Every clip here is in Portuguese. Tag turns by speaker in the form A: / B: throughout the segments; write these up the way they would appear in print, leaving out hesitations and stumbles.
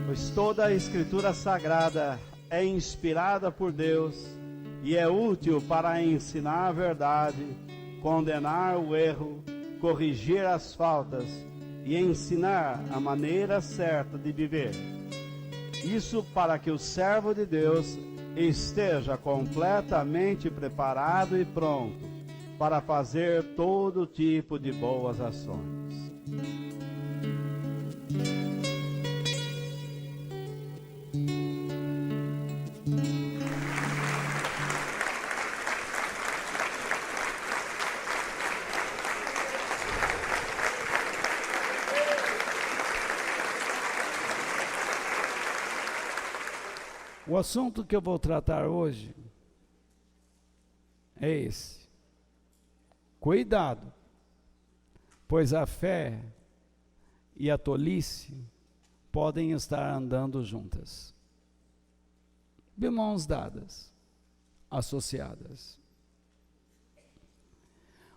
A: Pois toda a Escritura Sagrada é inspirada por Deus e é útil para ensinar a verdade, condenar o erro, corrigir as faltas e ensinar a maneira certa de viver. Isso para que o servo de Deus esteja completamente preparado e pronto para fazer todo tipo de boas ações. O assunto que eu vou tratar hoje é esse. Cuidado, pois a fé e a tolice podem estar andando juntas, de mãos dadas, associadas.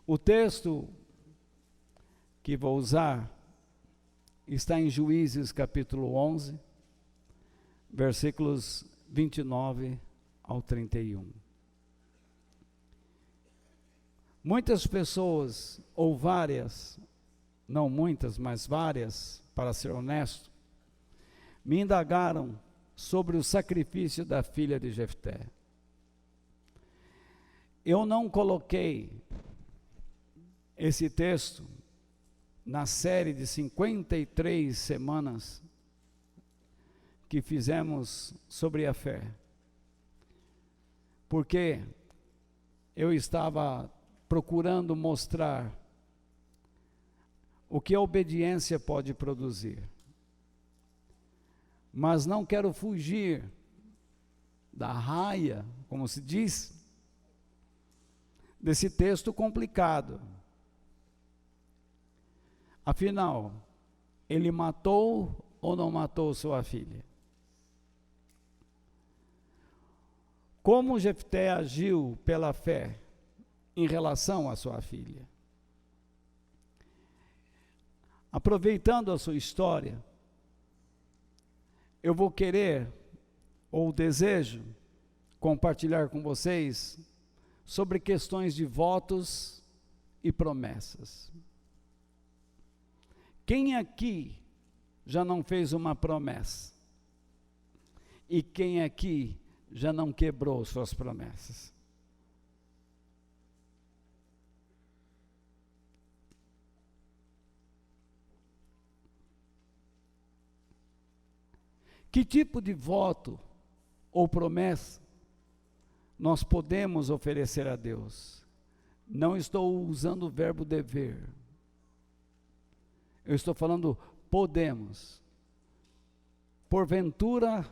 A: O texto que vou usar está em Juízes capítulo 11, versículos 29 ao 31. Muitas pessoas, ou várias, não muitas, mas várias, para ser honesto, me indagaram sobre o sacrifício da filha de Jefté. Eu não coloquei esse texto na série de 53 semanas que fizemos sobre a fé, porque eu estava procurando mostrar o que a obediência pode produzir, mas não quero fugir da raia, como se diz, desse texto complicado. Afinal, ele matou ou não matou sua filha? Como Jefté agiu pela fé em relação à sua filha? Aproveitando a sua história, eu vou querer, ou desejo, compartilhar com vocês sobre questões de votos e promessas. Quem aqui já não fez uma promessa? E quem aqui já não quebrou suas promessas? Que tipo de voto ou promessa nós podemos oferecer a Deus? Não estou usando o verbo dever. Eu estou falando podemos. Porventura,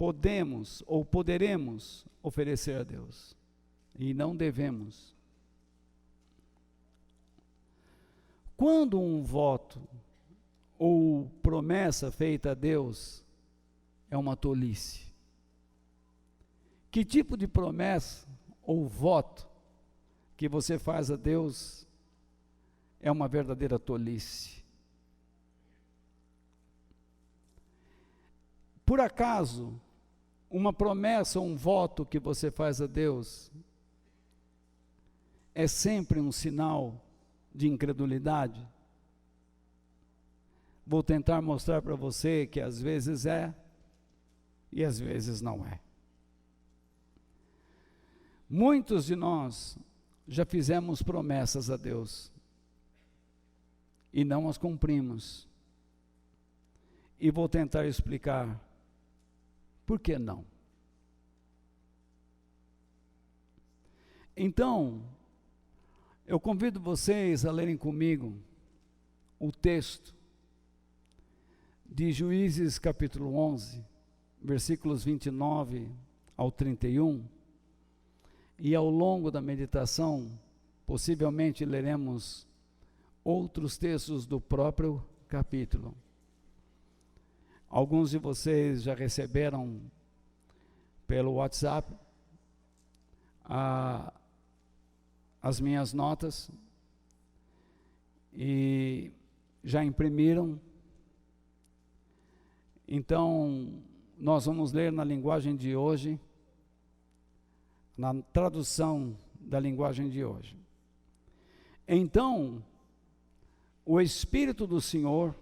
A: podemos ou poderemos oferecer a Deus. E não devemos. Quando um voto ou promessa feita a Deus é uma tolice? Que tipo de promessa ou voto que você faz a Deus é uma verdadeira tolice? Por acaso, uma promessa ou um voto que você faz a Deus é sempre um sinal de incredulidade? Vou tentar mostrar para você que às vezes é e às vezes não é. Muitos de nós já fizemos promessas a Deus e não as cumprimos. E vou tentar explicar por que não. Então, eu convido vocês a lerem comigo o texto
B: de Juízes capítulo 11, versículos 29 ao 31, e ao longo da meditação, possivelmente leremos outros textos do próprio capítulo. Alguns de vocês já receberam pelo WhatsApp as minhas notas e já imprimiram. Então, nós vamos ler na linguagem de hoje, na tradução da linguagem de hoje. Então, o Espírito do Senhor,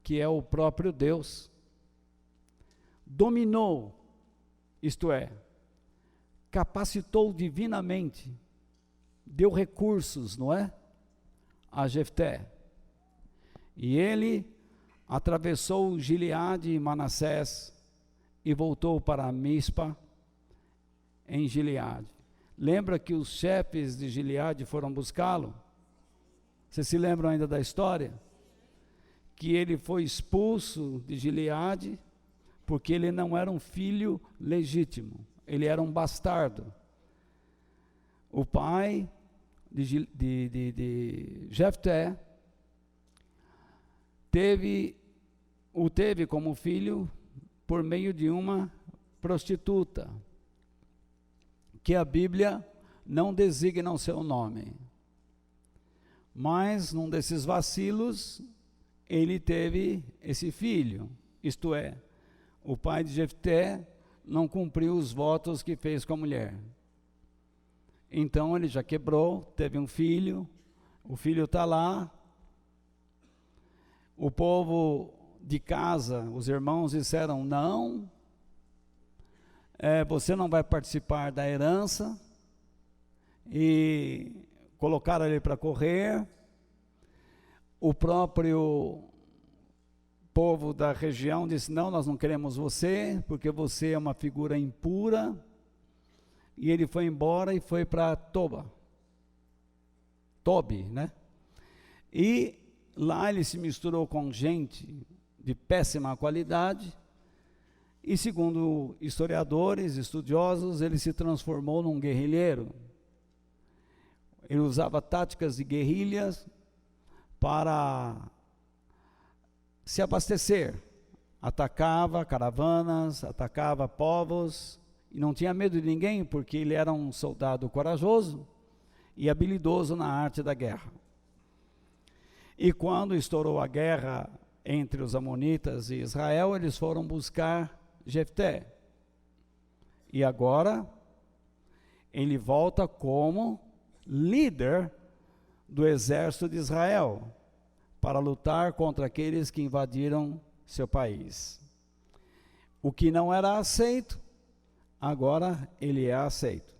B: que é o próprio Deus, dominou, isto é, capacitou divinamente, deu recursos, não é? A Jefté. E ele atravessou Gileade e Manassés e voltou para Mispa, em Gileade. Lembra que os chefes de Gileade foram buscá-lo? Vocês se lembram ainda da história? Que ele foi expulso de Gileade porque ele não era um filho legítimo, ele era um bastardo. O pai de Jefté o teve como filho por meio de uma prostituta, que a Bíblia não designa o seu nome. Mas, num desses vacilos, ele teve esse filho, isto é, o pai de Jefté não cumpriu os votos que fez com a mulher. Então ele já quebrou, teve um filho, o filho está lá, o povo de casa, os irmãos disseram não, você não vai participar da herança, e colocaram ele para correr. O próprio povo da região disse, não, nós não queremos você, porque você é uma figura impura, e ele foi embora e foi para Tobi, né? E lá ele se misturou com gente de péssima qualidade, e segundo historiadores, estudiosos, ele se transformou num guerrilheiro. Ele usava táticas de guerrilhas para se abastecer. Atacava caravanas, atacava povos, e não tinha medo de ninguém, porque ele era um soldado corajoso e habilidoso na arte da guerra. E quando estourou a guerra entre os amonitas e Israel, eles foram buscar Jefté. E agora ele volta como líder do exército de Israel para lutar contra aqueles que invadiram seu país. O que não era aceito, agora ele é aceito.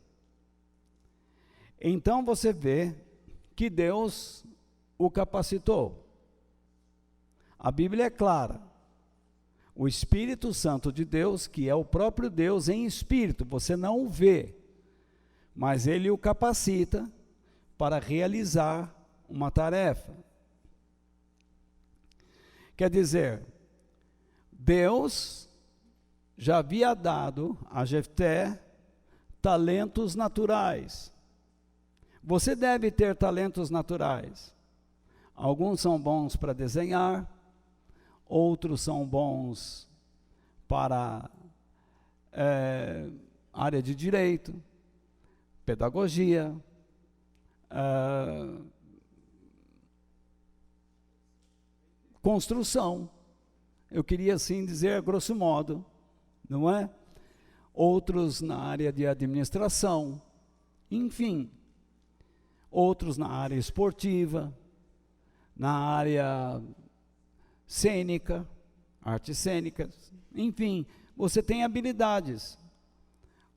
B: Então você vê que Deus o capacitou. A Bíblia é clara. O Espírito Santo de Deus, que é o próprio Deus em espírito, você não o vê, mas ele o capacita para realizar uma tarefa. Quer dizer, Deus já havia dado a Jefté talentos naturais. Você deve ter talentos naturais. Alguns são bons para desenhar, outros são bons para área de direito, pedagogia, construção. Eu queria assim dizer, a grosso modo, não é? Outros na área de administração, enfim. Outros na área esportiva, na área cênica, artes cênicas, enfim, você tem habilidades.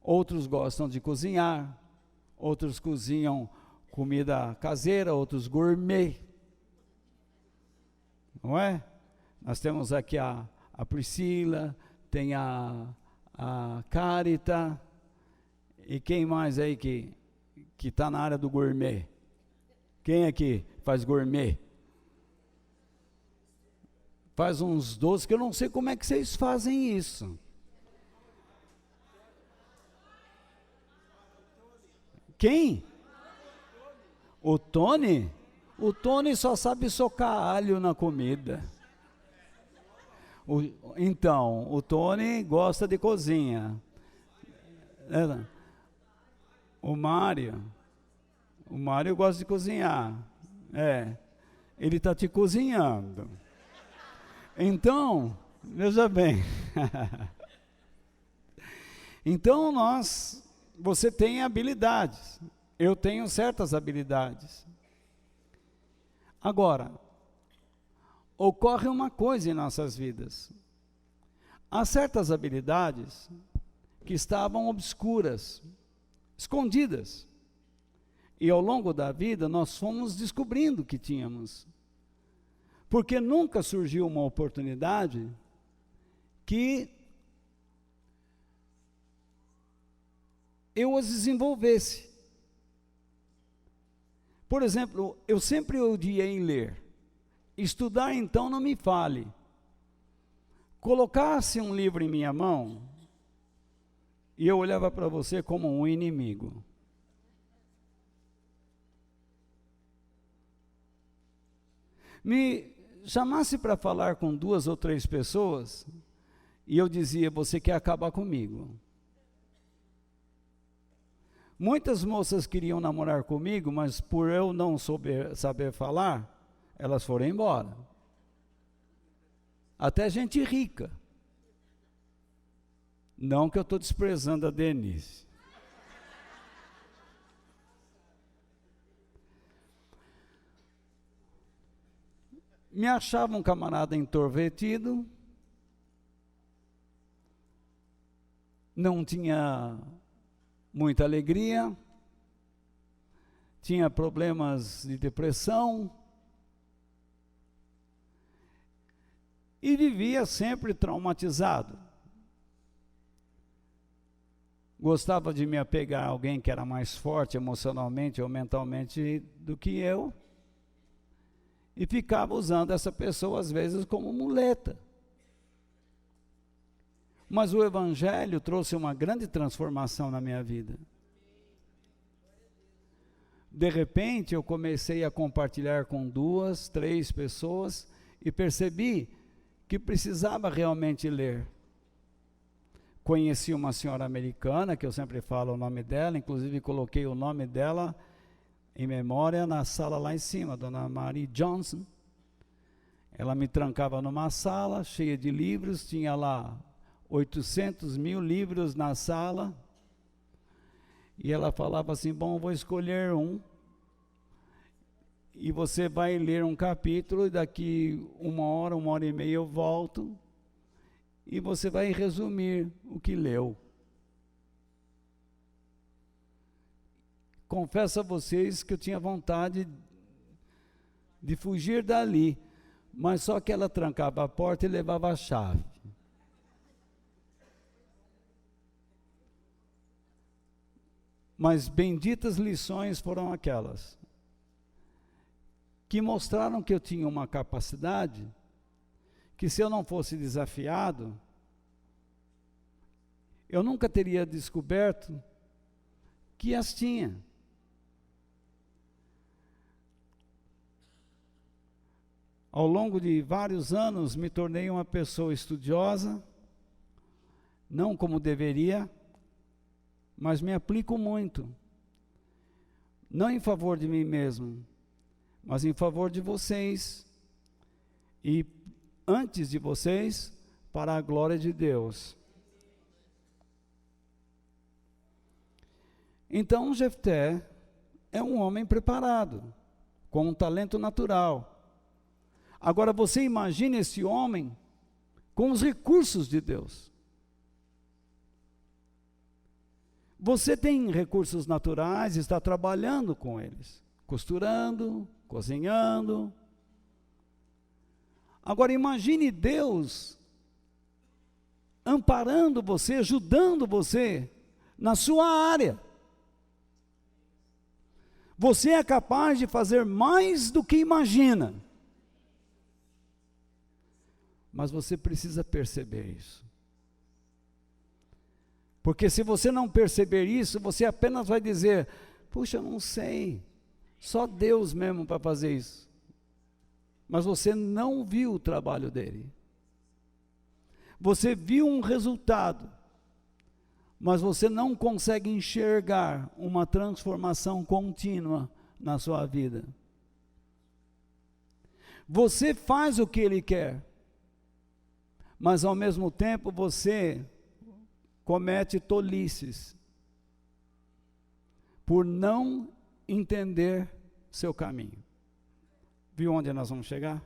B: Outros gostam de cozinhar, outros cozinham comida caseira, outros gourmet, não é? Nós temos aqui a Priscila, tem a Carita, e quem mais aí que está na área do gourmet? Quem aqui faz gourmet? faz uns doces que eu não sei como é que vocês fazem isso. Quem? O Tony? O Tony só sabe socar alho na comida. Então, o Tony gosta de cozinha. O Mário gosta de cozinhar. Ele está te cozinhando. Então, veja bem. Então você tem habilidades. Eu tenho certas habilidades. Agora, ocorre uma coisa em nossas vidas. Há certas habilidades que estavam obscuras, escondidas. E ao longo da vida nós fomos descobrindo que tínhamos. Porque nunca surgiu uma oportunidade que eu as desenvolvesse. Por exemplo, eu sempre odiei ler. Estudar, então, não me fale. Colocasse um livro em minha mão e eu olhava para você como um inimigo. Me chamasse para falar com 2 ou 3 pessoas e eu dizia, você quer acabar comigo. Muitas moças queriam namorar comigo, mas por eu não saber falar, elas foram embora. Até gente rica. Não que eu estou desprezando a Denise. Me achava um camarada introvertido, não tinha muita alegria, tinha problemas de depressão e vivia sempre traumatizado. Gostava de me apegar a alguém que era mais forte emocionalmente ou mentalmente do que eu e ficava usando essa pessoa às vezes como muleta. Mas o Evangelho trouxe uma grande transformação na minha vida. De repente, eu comecei a compartilhar com 2, 3 pessoas e percebi que precisava realmente ler. Conheci uma senhora americana, que eu sempre falo o nome dela, inclusive coloquei o nome dela em memória na sala lá em cima, Dona Marie Johnson. Ela me trancava numa sala cheia de livros, tinha lá 800 mil livros na sala, e ela falava assim, bom, vou escolher um, e você vai ler um capítulo, e daqui 1 hora, 1h30 eu volto, e você vai resumir o que leu. Confesso a vocês que eu tinha vontade de fugir dali, mas só que ela trancava a porta e levava a chave. Mas benditas lições foram aquelas que mostraram que eu tinha uma capacidade que, se eu não fosse desafiado, eu nunca teria descoberto que as tinha. Ao longo de vários anos, me tornei uma pessoa estudiosa, não como deveria, mas me aplico muito, não em favor de mim mesmo, mas em favor de vocês, e antes de vocês, para a glória de Deus. Então, Jefté é um homem preparado, com um talento natural. Agora, você imagine esse homem com os recursos de Deus. Você tem recursos naturais, está trabalhando com eles, costurando, cozinhando. Agora imagine Deus amparando você, ajudando você na sua área. Você é capaz de fazer mais do que imagina. Mas você precisa perceber isso. Porque se você não perceber isso, você apenas vai dizer: puxa, eu não sei, só Deus mesmo para fazer isso. Mas você não viu o trabalho dele. Você viu um resultado, mas você não consegue enxergar uma transformação contínua na sua vida. Você faz o que ele quer, mas ao mesmo tempo você comete tolices por não entender seu caminho. Viu onde nós vamos chegar?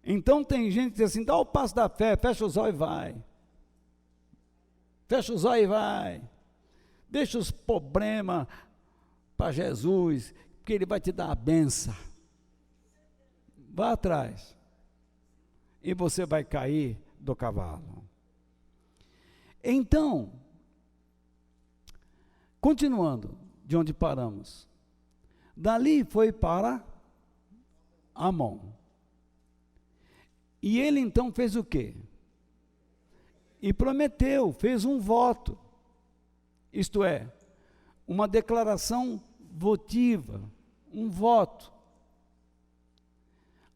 B: Então tem gente que diz assim: dá o passo da fé, fecha os olhos e vai. Fecha os olhos e vai. Deixa os problemas para Jesus, porque Ele vai te dar a benção. Vá atrás. E você vai cair do cavalo. Então, continuando de onde paramos. Dali foi para Amon. E ele então fez o quê? E prometeu, fez um voto. Isto é, uma declaração votiva, um voto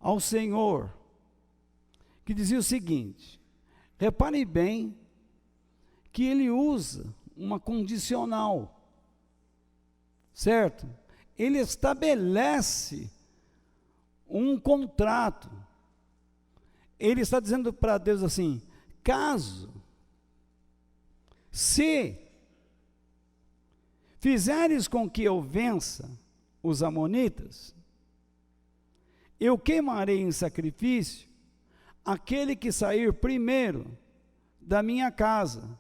B: ao Senhor, que dizia o seguinte: repare bem que ele usa uma condicional, certo? Ele estabelece um contrato. Ele está dizendo para Deus assim: se fizeres com que eu vença os amonitas, eu queimarei em sacrifício aquele que sair primeiro da minha casa,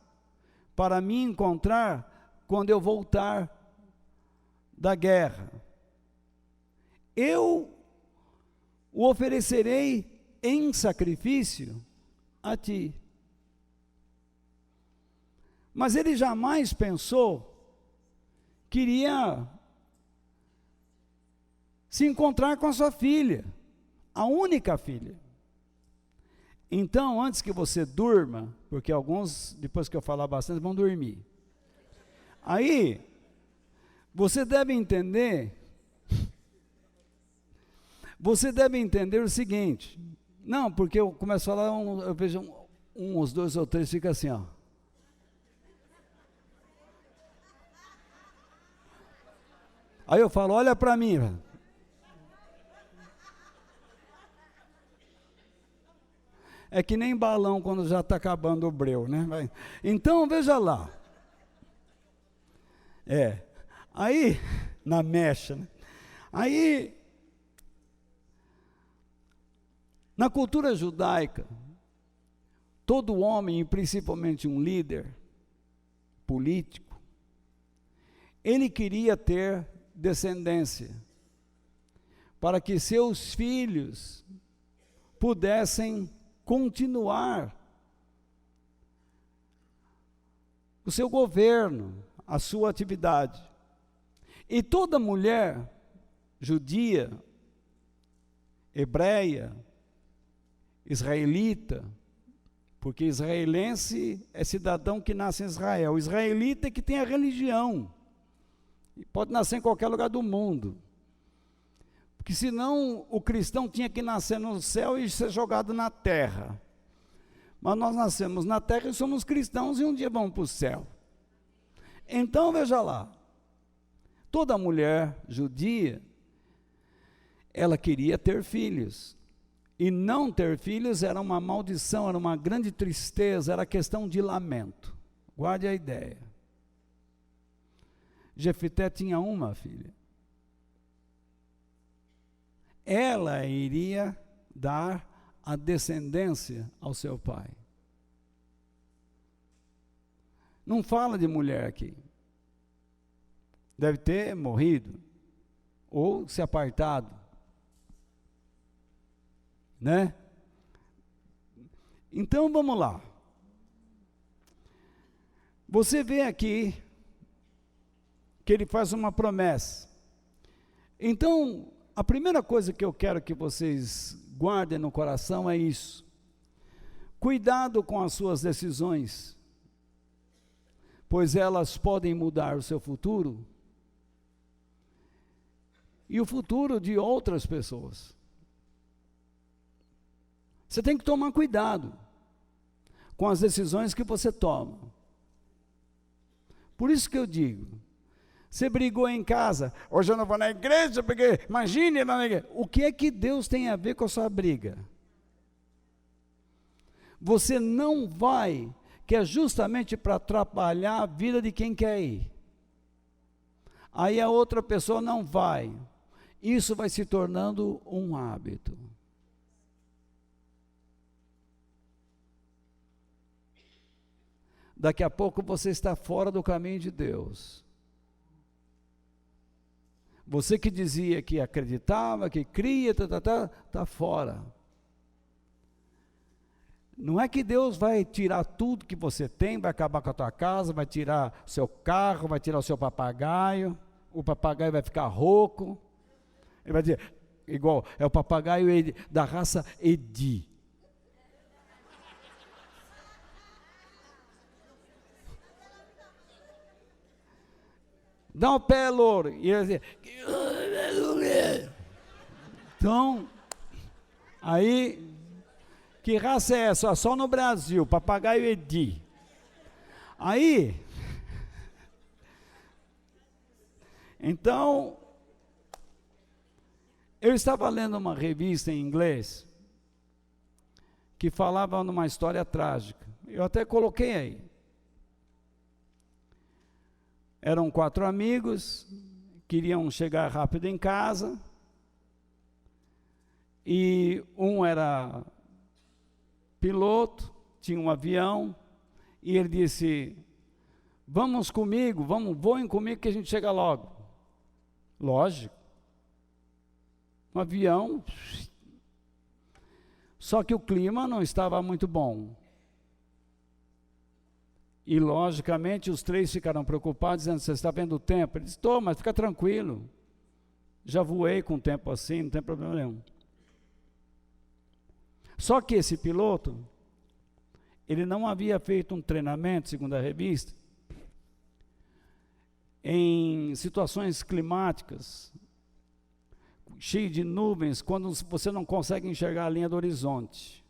B: para me encontrar quando eu voltar da guerra. Eu o oferecerei em sacrifício a ti. Mas ele jamais pensou que iria se encontrar com a sua filha, a única filha. Então, antes que você durma, porque alguns, depois que eu falar bastante, vão dormir. Aí, você deve entender o seguinte. Não, porque eu começo a falar, eu vejo uns dois ou três, fica assim, ó. Aí eu falo: olha para mim. É que nem balão quando já está acabando o breu, né? Então, veja lá. Aí, na mecha, né? Aí, na cultura judaica, todo homem, e principalmente um líder político, ele queria ter descendência, para que seus filhos pudessem continuar o seu governo, a sua atividade. E toda mulher judia, hebreia, israelita, porque israelense é cidadão que nasce em Israel, o israelita é que tem a religião, e pode nascer em qualquer lugar do mundo, porque senão o cristão tinha que nascer no céu e ser jogado na terra. Mas nós nascemos na terra e somos cristãos e um dia vamos para o céu. Então veja lá, toda mulher judia, ela queria ter filhos, e não ter filhos era uma maldição, era uma grande tristeza, era questão de lamento. Guarde a ideia. Jefité tinha uma filha. Ela iria dar a descendência ao seu pai. Não fala de mulher aqui. Deve ter morrido ou se apartado, né? Então vamos lá. Você vê aqui que ele faz uma promessa. Então, a primeira coisa que eu quero que vocês guardem no coração é isso. Cuidado com as suas decisões, pois elas podem mudar o seu futuro e o futuro de outras pessoas. Você tem que tomar cuidado com as decisões que você toma. Por isso que eu digo, você brigou em casa, hoje eu não vou na igreja, porque imagine na igreja. O que é que Deus tem a ver com a sua briga? Você não vai, que é justamente para atrapalhar a vida de quem quer ir. Aí a outra pessoa não vai. Isso vai se tornando um hábito. Daqui a pouco você está fora do caminho de Deus. Você que dizia que acreditava, que cria, está fora. Não é que Deus vai tirar tudo que você tem, vai acabar com a tua casa, vai tirar o seu carro, vai tirar o seu papagaio, o papagaio vai ficar rouco, ele vai dizer, igual, é o papagaio da raça Edi. Dá um pé, louro. E ele vai dizer, então, aí, que raça é essa? Só no Brasil, papagaio Edi. Aí, então, eu estava lendo uma revista em inglês que falava numa história trágica. Eu até coloquei aí. Eram 4 amigos, queriam chegar rápido em casa, e um era piloto, tinha um avião, e ele disse, vamos comigo, voem comigo que a gente chega logo. Lógico. Um avião, só que o clima não estava muito bom. E logicamente os 3 ficaram preocupados, dizendo, você está vendo o tempo? Ele disse, estou, mas fica tranquilo, já voei com o tempo assim, não tem problema nenhum. Só que esse piloto, ele não havia feito um treinamento, segundo a revista, em situações climáticas, cheio de nuvens, quando você não consegue enxergar a linha do horizonte.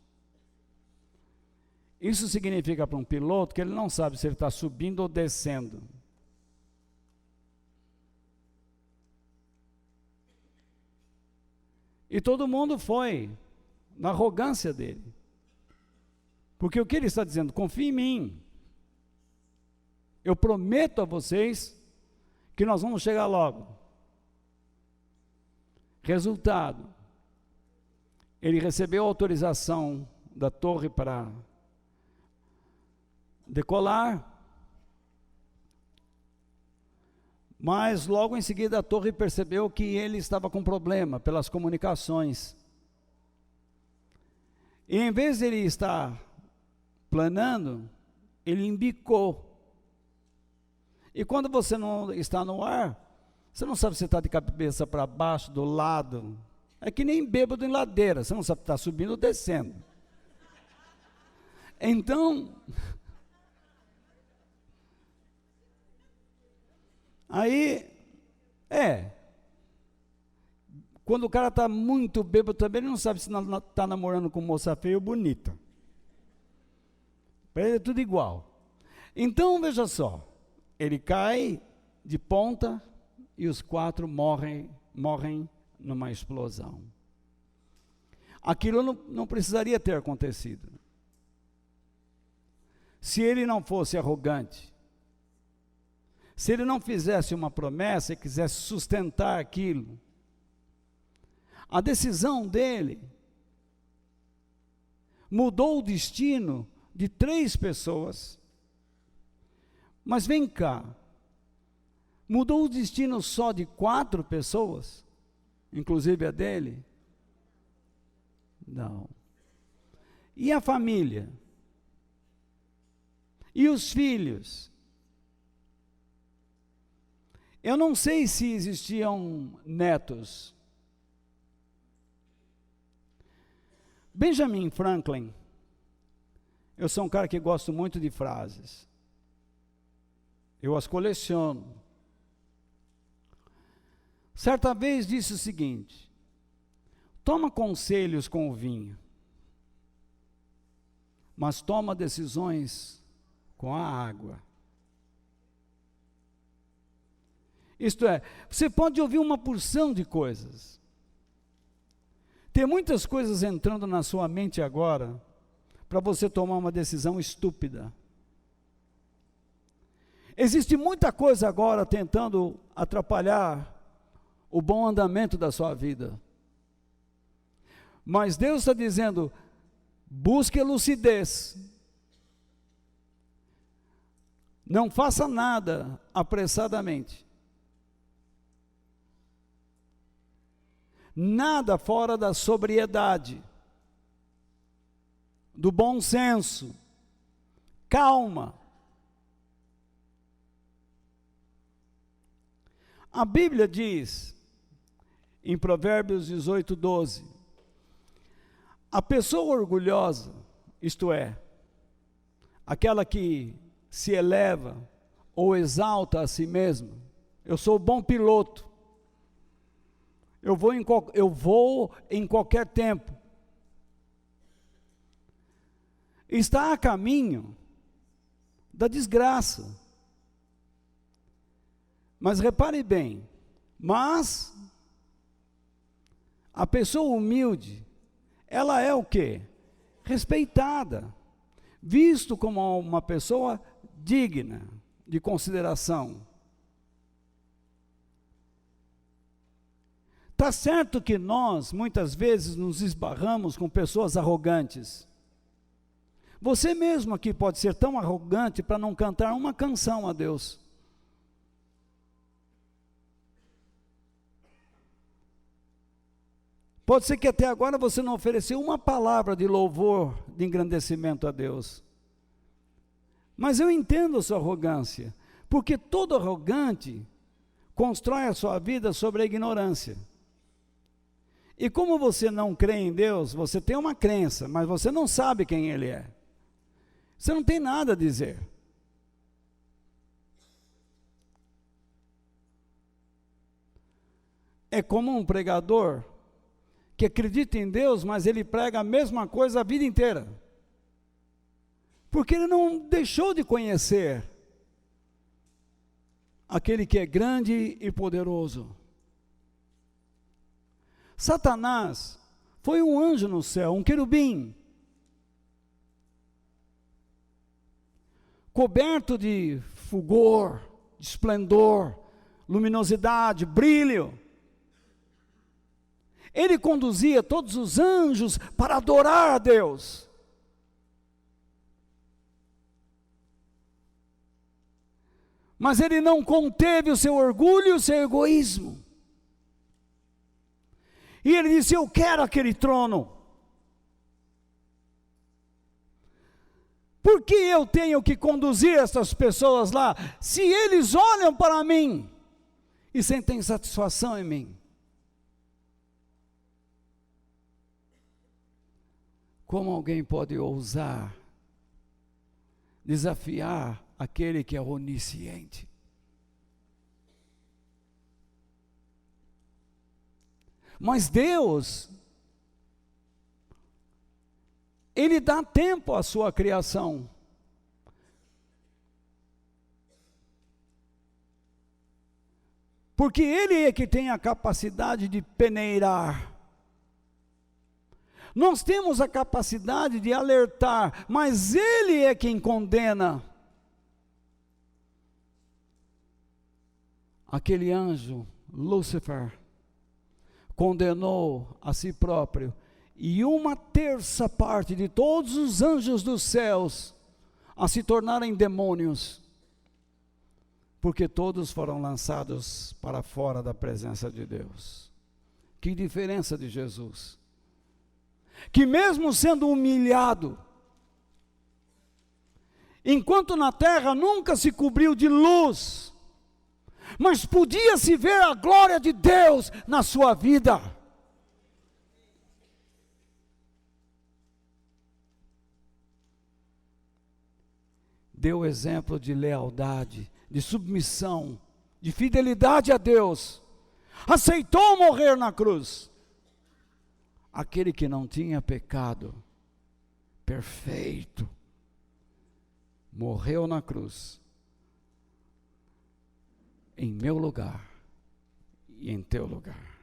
B: Isso significa para um piloto que ele não sabe se ele está subindo ou descendo. E todo mundo foi na arrogância dele. Porque o que ele está dizendo? Confie em mim. Eu prometo a vocês que nós vamos chegar logo. Resultado, ele recebeu autorização da torre para decolar, mas logo em seguida a torre percebeu que ele estava com problema pelas comunicações. E em vez de ele estar planando, ele embicou. E quando você não está no ar, você não sabe se está de cabeça para baixo, do lado. É que nem bêbado em ladeira, você não sabe se está subindo ou descendo. Então, aí, quando o cara está muito bêbado também, ele não sabe se está namorando com moça feia ou bonita. Para ele é tudo igual. Então, veja só, ele cai de ponta e os 4 morrem numa explosão. Aquilo não precisaria ter acontecido. Se ele não fosse arrogante, se ele não fizesse uma promessa e quisesse sustentar aquilo, a decisão dele mudou o destino de 3 pessoas. Mas vem cá, mudou o destino só de 4 pessoas, inclusive a dele? Não. E a família? E os filhos? Eu não sei se existiam netos, Benjamin Franklin, eu sou um cara que gosto muito de frases. Eu as coleciono. Certa vez disse o seguinte: toma conselhos com o vinho, mas toma decisões com a água. Isto é, você pode ouvir uma porção de coisas. Tem muitas coisas entrando na sua mente agora, para você tomar uma decisão estúpida. Existe muita coisa agora tentando atrapalhar o bom andamento da sua vida. Mas Deus está dizendo, busque a lucidez. Não faça nada apressadamente. Nada fora da sobriedade, do bom senso, calma. A Bíblia diz, em Provérbios 18:12, a pessoa orgulhosa, isto é, aquela que se eleva ou exalta a si mesma, eu sou bom piloto, eu vou em qualquer tempo, está a caminho da desgraça. Mas repare bem, mas a pessoa humilde, ela é o quê? Respeitada, visto como uma pessoa digna de consideração. Está certo que nós, muitas vezes, nos esbarramos com pessoas arrogantes. Você mesmo aqui pode ser tão arrogante para não cantar uma canção a Deus. Pode ser que até agora você não ofereceu uma palavra de louvor, de engrandecimento a Deus. Mas eu entendo a sua arrogância, porque todo arrogante constrói a sua vida sobre a ignorância. E como você não crê em Deus, você tem uma crença, mas você não sabe quem Ele é. Você não tem nada a dizer. É como um pregador que acredita em Deus, mas ele prega a mesma coisa a vida inteira. Porque ele não deixou de conhecer aquele que é grande e poderoso. Satanás foi um anjo no céu, um querubim, coberto de fulgor, de esplendor, luminosidade, brilho. Ele conduzia todos os anjos para adorar a Deus. Mas ele não conteve o seu orgulho e o seu egoísmo. E ele disse, eu quero aquele trono. Por que eu tenho que conduzir essas pessoas lá, se eles olham para mim e sentem satisfação em mim? Como alguém pode ousar desafiar aquele que é onisciente? Mas Deus, Ele dá tempo à sua criação. Porque Ele é que tem a capacidade de peneirar. Nós temos a capacidade de alertar, mas Ele é quem condena. Aquele anjo, Lúcifer, condenou a si próprio, e 1/3 de todos os anjos dos céus a se tornarem demônios, porque todos foram lançados para fora da presença de Deus. Que diferença de Jesus, que mesmo sendo humilhado, enquanto na terra nunca se cobriu de luz, mas podia-se ver a glória de Deus na sua vida. deu exemplo de lealdade, de submissão, de fidelidade a Deus, aceitou morrer na cruz. Aquele que não tinha pecado, perfeito, morreu na cruz, em meu lugar e em teu lugar.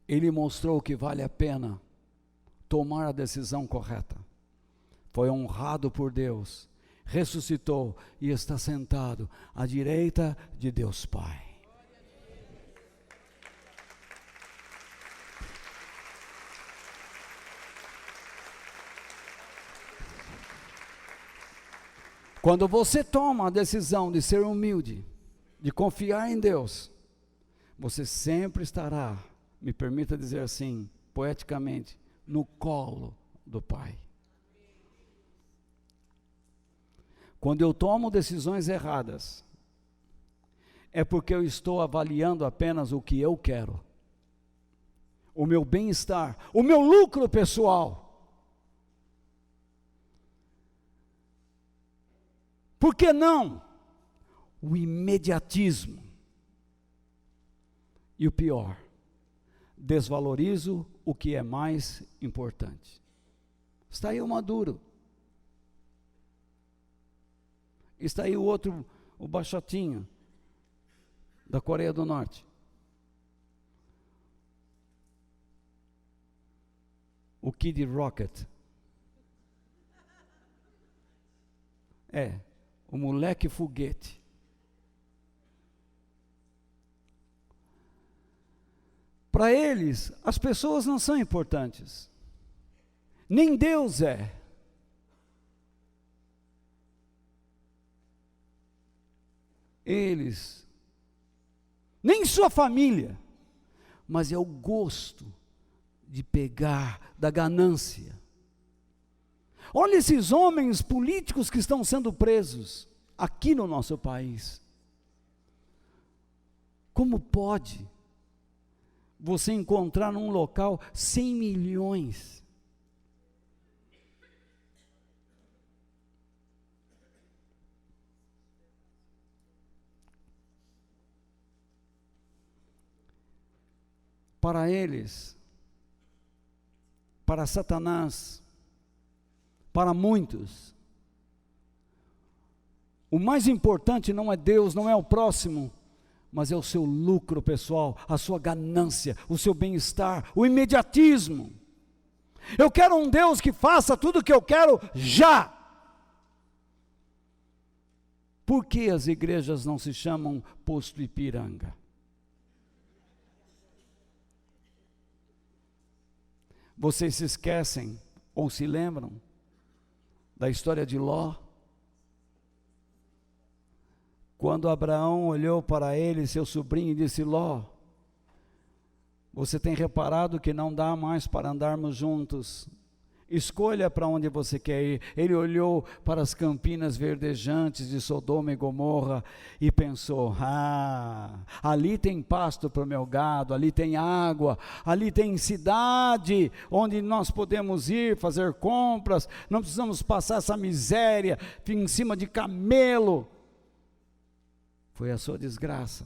B: Ele mostrou que vale a pena tomar a decisão correta. Foi honrado por Deus, ressuscitou e está sentado à direita de Deus Pai. Quando você toma a decisão de ser humilde, de confiar em Deus, você sempre estará, me permita dizer assim, poeticamente, no colo do Pai. Quando eu tomo decisões erradas, é porque eu estou avaliando apenas o que eu quero, o meu bem-estar, o meu lucro pessoal. Por que não? O imediatismo. E o pior, desvalorizo o que é mais importante. Está aí o Maduro. Está aí o outro, o baixotinho, da Coreia do Norte. O Kid Rocket. O moleque foguete. Para eles, as pessoas não são importantes. Nem Deus é. Eles, nem sua família, mas é o gosto de pegar da ganância. Olha esses homens políticos que estão sendo presos aqui no nosso país. Como pode você encontrar num local 100 milhões? Para eles, para Satanás, para muitos, o mais importante não é Deus, não é o próximo, mas é o seu lucro pessoal, a sua ganância, o seu bem-estar, o imediatismo. Eu quero um Deus que faça tudo o que eu quero já. Por que as igrejas não se chamam Posto Ipiranga? Vocês se esquecem ou se lembram da história de Ló? Quando Abraão olhou para ele, seu sobrinho, e disse: Ló, você tem reparado que não dá mais para andarmos juntos? Escolha para onde você quer ir. Ele olhou para as campinas verdejantes de Sodoma e Gomorra e pensou: ali tem pasto para o meu gado, ali tem água, ali tem cidade onde nós podemos ir fazer compras, não precisamos passar essa miséria em cima de camelo. Foi a sua desgraça,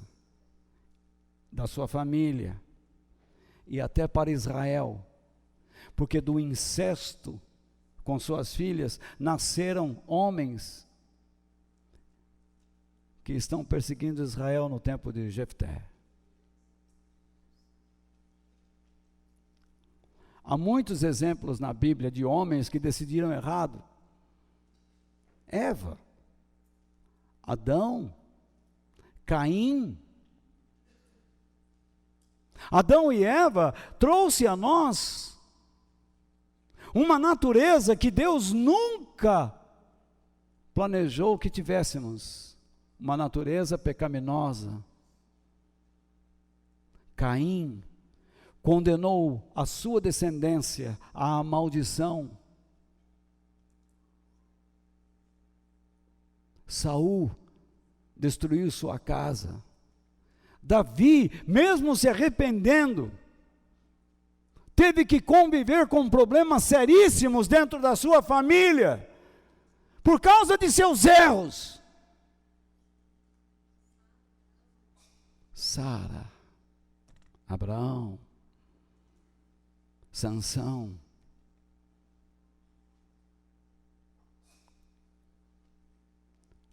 B: da sua família e até para Israel. Porque do incesto com suas filhas nasceram homens que estão perseguindo Israel no tempo de Jefté. Há muitos exemplos na Bíblia de homens que decidiram errado. Eva, Adão, Caim. Adão e Eva trouxe a nós uma natureza que Deus nunca planejou que tivéssemos, uma natureza pecaminosa. Caim condenou a sua descendência à maldição. Saul destruiu sua casa. Davi, mesmo se arrependendo, teve que conviver com problemas seríssimos dentro da sua família, por causa de seus erros. Sara, Abraão, Sansão,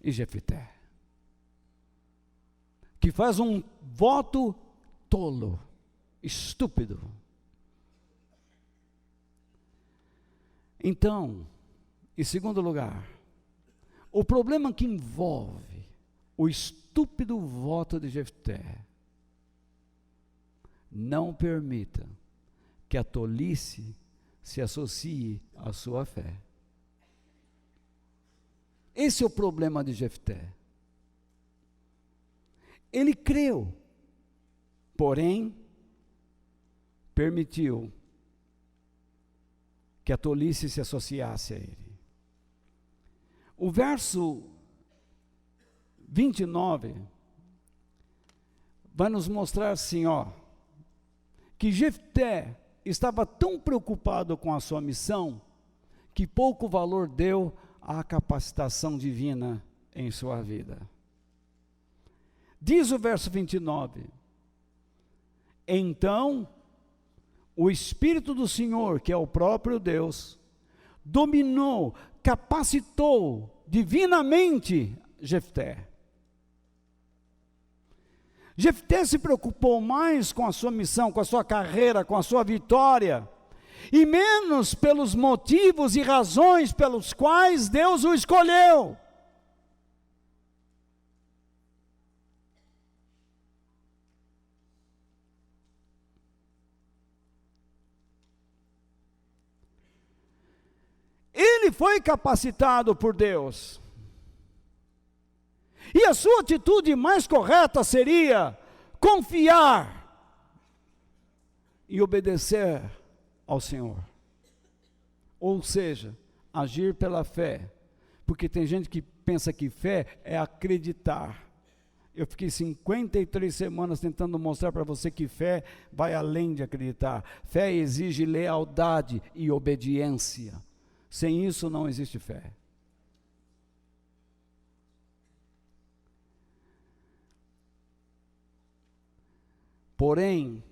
B: e Jefté, que faz um voto tolo, estúpido. Então, em segundo lugar, o problema que envolve o estúpido voto de Jefté, não permita que a tolice se associe à sua fé. Esse é o problema de Jefté. Ele creu, porém, permitiu que a tolice se associasse a ele. O verso 29 vai nos mostrar assim, que Jefté estava tão preocupado com a sua missão, que pouco valor deu à capacitação divina em sua vida. Diz o verso 29, então o Espírito do Senhor, que é o próprio Deus, dominou, capacitou divinamente Jefté. Jefté se preocupou mais com a sua missão, com a sua carreira, com a sua vitória, e menos pelos motivos e razões pelos quais Deus o escolheu. Ele foi capacitado por Deus. E a sua atitude mais correta seria confiar e obedecer ao Senhor. Ou seja, agir pela fé. Porque tem gente que pensa que fé é acreditar. Eu fiquei 53 semanas tentando mostrar para você que fé vai além de acreditar. Fé exige lealdade e obediência. Sem isso não existe fé. Porém,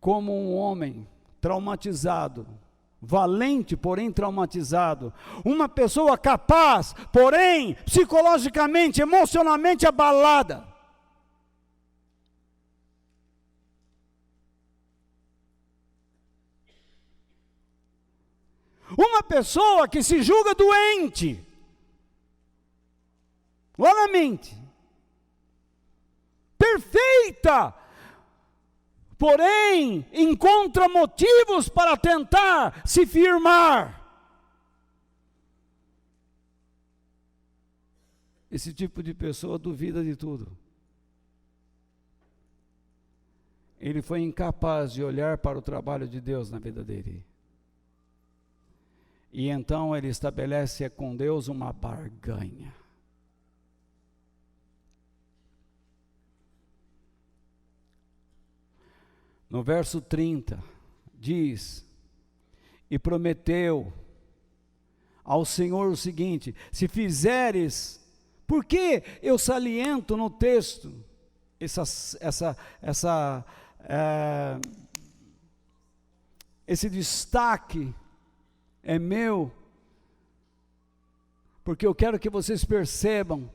B: como um homem traumatizado, valente, porém traumatizado, uma pessoa capaz, porém psicologicamente, emocionalmente abalada, uma pessoa que se julga doente, lá na mente, perfeita, porém encontra motivos para tentar se firmar. Esse tipo de pessoa duvida de tudo. Ele foi incapaz de olhar para o trabalho de Deus na vida dele. E então ele estabelece com Deus uma barganha. No verso 30, diz, e prometeu ao Senhor o seguinte, se fizeres, por que eu saliento no texto, esse destaque é meu, porque eu quero que vocês percebam,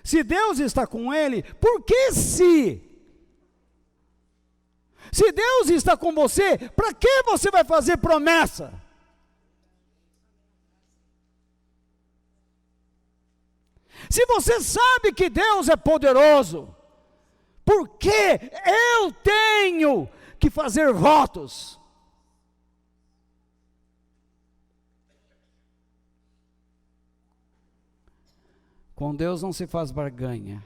B: se Deus está com ele, por que se Deus está com você, para que você vai fazer promessa? Se você sabe que Deus é poderoso, por que eu tenho que fazer votos? Com Deus não se faz barganha.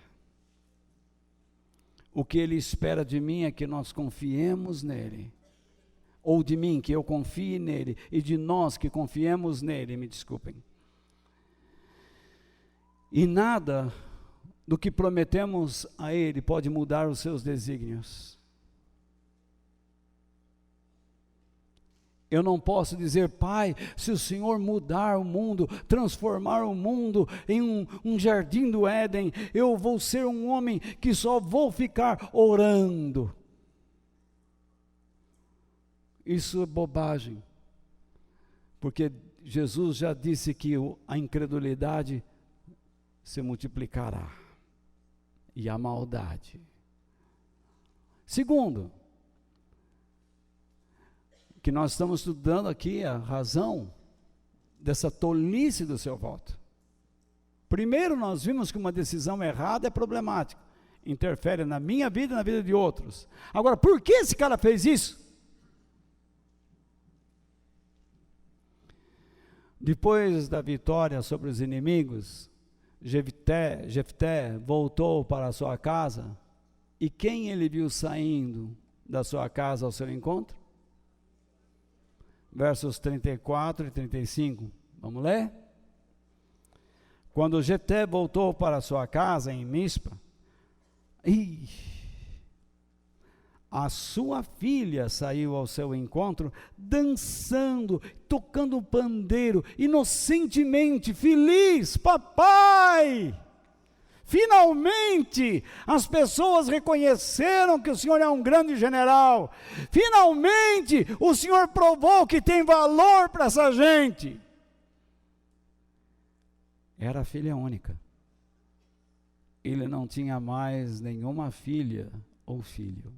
B: O que Ele espera de mim é que nós confiemos nele, ou de mim, que eu confie nele, e de nós que confiemos nele, me desculpem. E nada do que prometemos a Ele pode mudar os seus desígnios. Eu não posso dizer, Pai, se o Senhor mudar o mundo, transformar o mundo em um jardim do Éden, eu vou ser um homem que só vou ficar orando. Isso é bobagem, porque Jesus já disse que a incredulidade se multiplicará e a maldade. Segundo, que nós estamos estudando aqui a razão dessa tolice do seu voto. Primeiro, nós vimos que uma decisão errada é problemática, interfere na minha vida e na vida de outros. Agora, por que esse cara fez isso? Depois da vitória sobre os inimigos, Jefté voltou para a sua casa, e quem ele viu saindo da sua casa ao seu encontro? Versos 34 e 35, vamos ler? Quando Jefté voltou para sua casa em Mispa, a sua filha saiu ao seu encontro, dançando, tocando pandeiro, inocentemente, feliz, papai! Finalmente, as pessoas reconheceram que o Senhor é um grande general. Finalmente, o Senhor provou que tem valor para essa gente. Era a filha única. Ele não tinha mais nenhuma filha ou filho.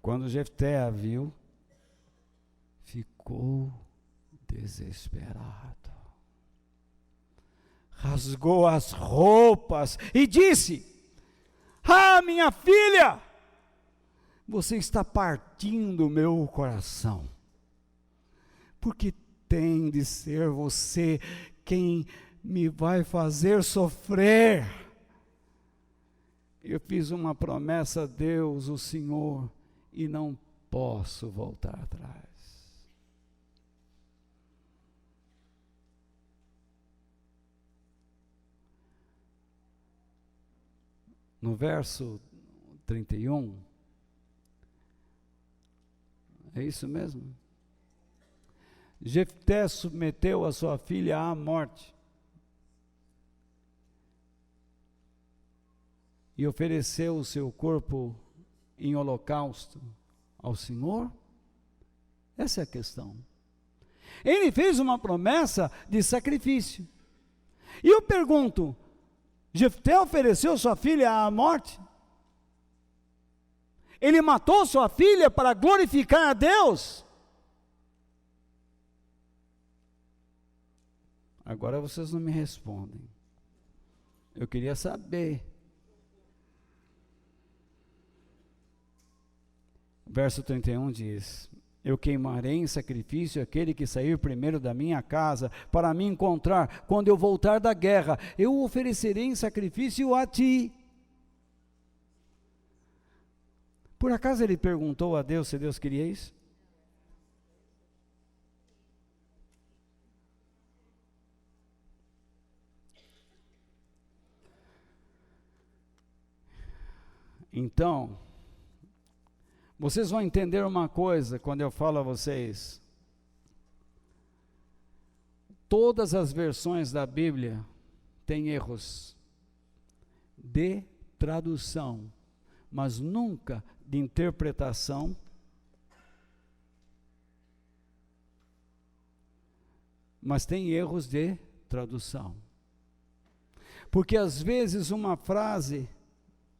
B: Quando Jefté a viu, ficou desesperado. Rasgou as roupas e disse: ah, minha filha, você está partindo o meu coração, porque tem de ser você quem me vai fazer sofrer. Eu fiz uma promessa a Deus, o Senhor, e não posso voltar atrás. No verso 31, é isso mesmo? Jefté submeteu a sua filha à morte e ofereceu o seu corpo em holocausto ao Senhor? Essa é a questão. Ele fez uma promessa de sacrifício. E eu pergunto, Jefté ofereceu sua filha à morte? Ele matou sua filha para glorificar a Deus? Agora vocês não me respondem. Eu queria saber. Verso 31 diz: eu queimarei em sacrifício aquele que sair primeiro da minha casa, para me encontrar quando eu voltar da guerra. Eu o oferecerei em sacrifício a ti. Por acaso ele perguntou a Deus se Deus queria isso? Então, vocês vão entender uma coisa quando eu falo a vocês. Todas as versões da Bíblia têm erros de tradução, mas nunca de interpretação. Mas tem erros de tradução. Porque às vezes uma frase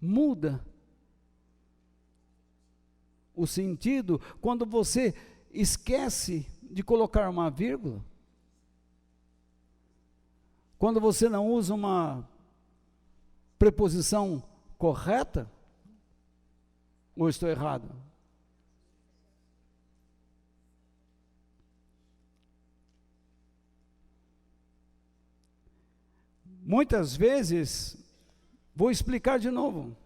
B: muda o sentido quando você esquece de colocar uma vírgula, quando você não usa uma preposição correta. Ou estou errado? Muitas vezes, vou explicar de novo.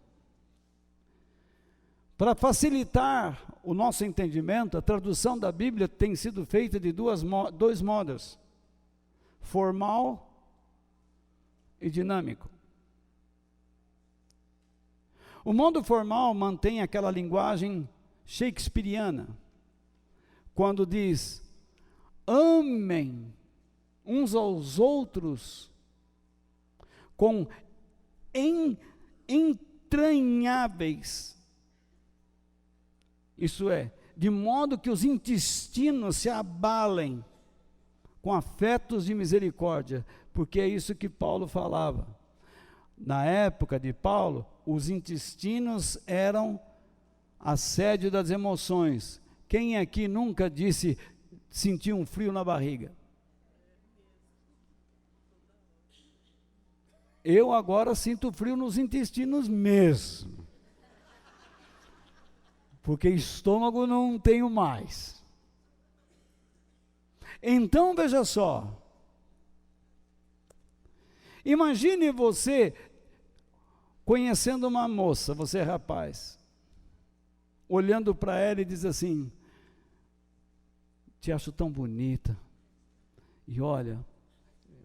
B: Para facilitar o nosso entendimento, a tradução da Bíblia tem sido feita de dois modos: formal e dinâmico. O modo formal mantém aquela linguagem shakespeariana, quando diz: amem uns aos outros com entranháveis, isso é, de modo que os intestinos se abalem com afetos de misericórdia, porque é isso que Paulo falava. Na época de Paulo, os intestinos eram a sede das emoções. Quem aqui nunca sentiu um frio na barriga? Eu agora sinto frio nos intestinos mesmo, porque estômago não tenho mais. Então veja só, imagine você conhecendo uma moça, você é rapaz, olhando para ela e diz assim: te acho tão bonita, e olha,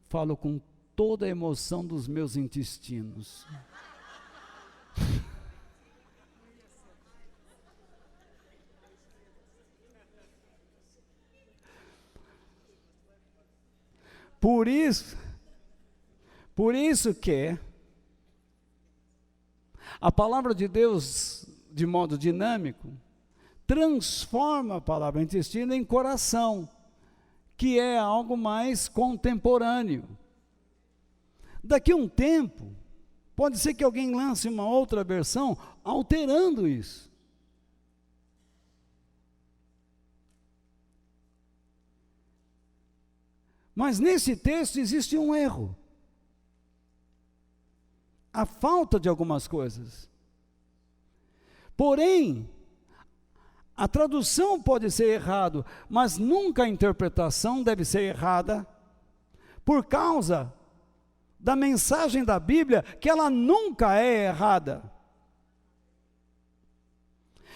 B: falo com toda a emoção dos meus intestinos. Por isso que a palavra de Deus, de modo dinâmico, transforma a palavra intestino em coração, que é algo mais contemporâneo. Daqui a um tempo, pode ser que alguém lance uma outra versão alterando isso. Mas nesse texto existe um erro. A falta de algumas coisas. Porém, a tradução pode ser errada, mas nunca a interpretação deve ser errada, por causa da mensagem da Bíblia, que ela nunca é errada.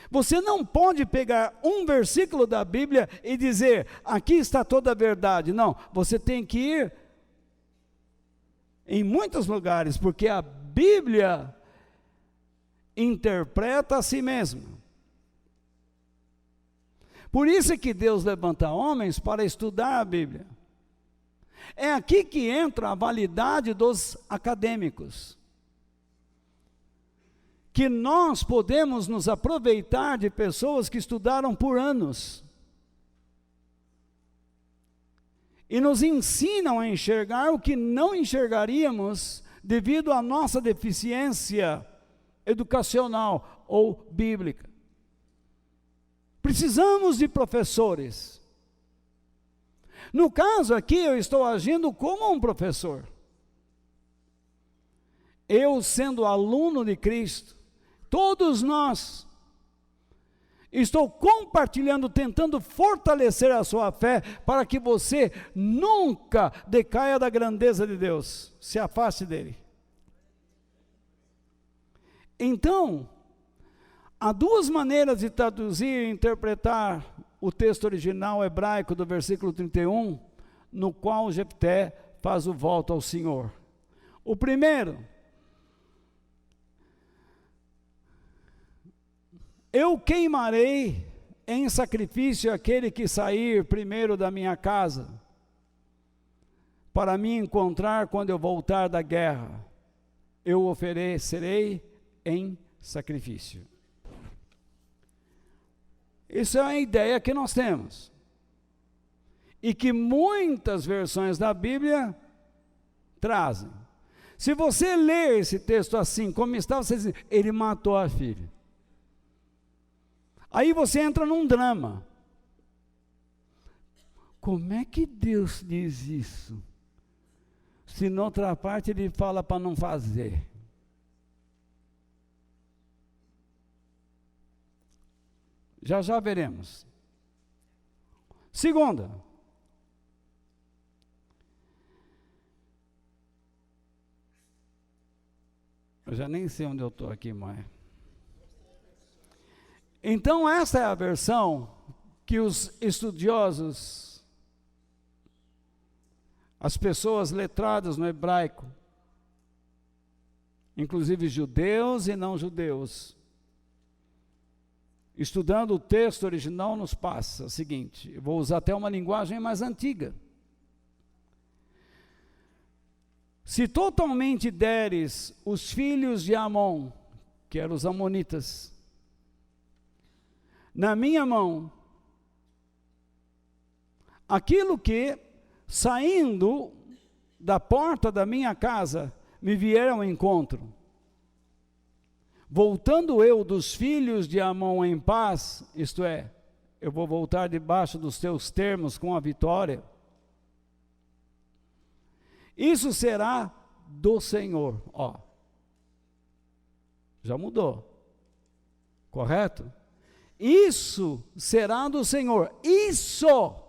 B: Você não pode pegar um versículo da Bíblia e dizer: aqui está toda a verdade. Não, você tem que ir em muitos lugares, porque a Bíblia interpreta a si mesma. Por isso é que Deus levanta homens para estudar a Bíblia. É aqui que entra a validade dos acadêmicos, que nós podemos nos aproveitar de pessoas que estudaram por anos e nos ensinam a enxergar o que não enxergaríamos devido à nossa deficiência educacional ou bíblica. Precisamos de professores. No caso aqui, eu estou agindo como um professor. Eu, sendo aluno de Cristo, todos nós, estou compartilhando, tentando fortalecer a sua fé, para que você nunca decaia da grandeza de Deus, se afaste dele. Então, há duas maneiras de traduzir e interpretar o texto original hebraico do versículo 31, no qual Jefté faz o voto ao Senhor. O primeiro: eu queimarei em sacrifício aquele que sair primeiro da minha casa, para me encontrar quando eu voltar da guerra, eu oferecerei em sacrifício. Isso é a ideia que nós temos, e que muitas versões da Bíblia trazem. Se você ler esse texto assim, como está, você diz: ele matou a filha. Aí você entra num drama. Como é que Deus diz isso? Se na outra parte ele fala para não fazer. Já já veremos. Segunda, eu já nem sei onde eu estou aqui mais. Então essa é a versão que os estudiosos, as pessoas letradas no hebraico, inclusive judeus e não judeus, estudando o texto original, nos passa o seguinte, eu vou usar até uma linguagem mais antiga. Se totalmente deres os filhos de Amon, que eram os amonitas, na minha mão, aquilo que, saindo da porta da minha casa, me vier ao encontro, voltando eu dos filhos de Amon em paz, isto é, eu vou voltar debaixo dos teus termos com a vitória, isso será do Senhor. Ó, já mudou, correto? Isso será do Senhor, isso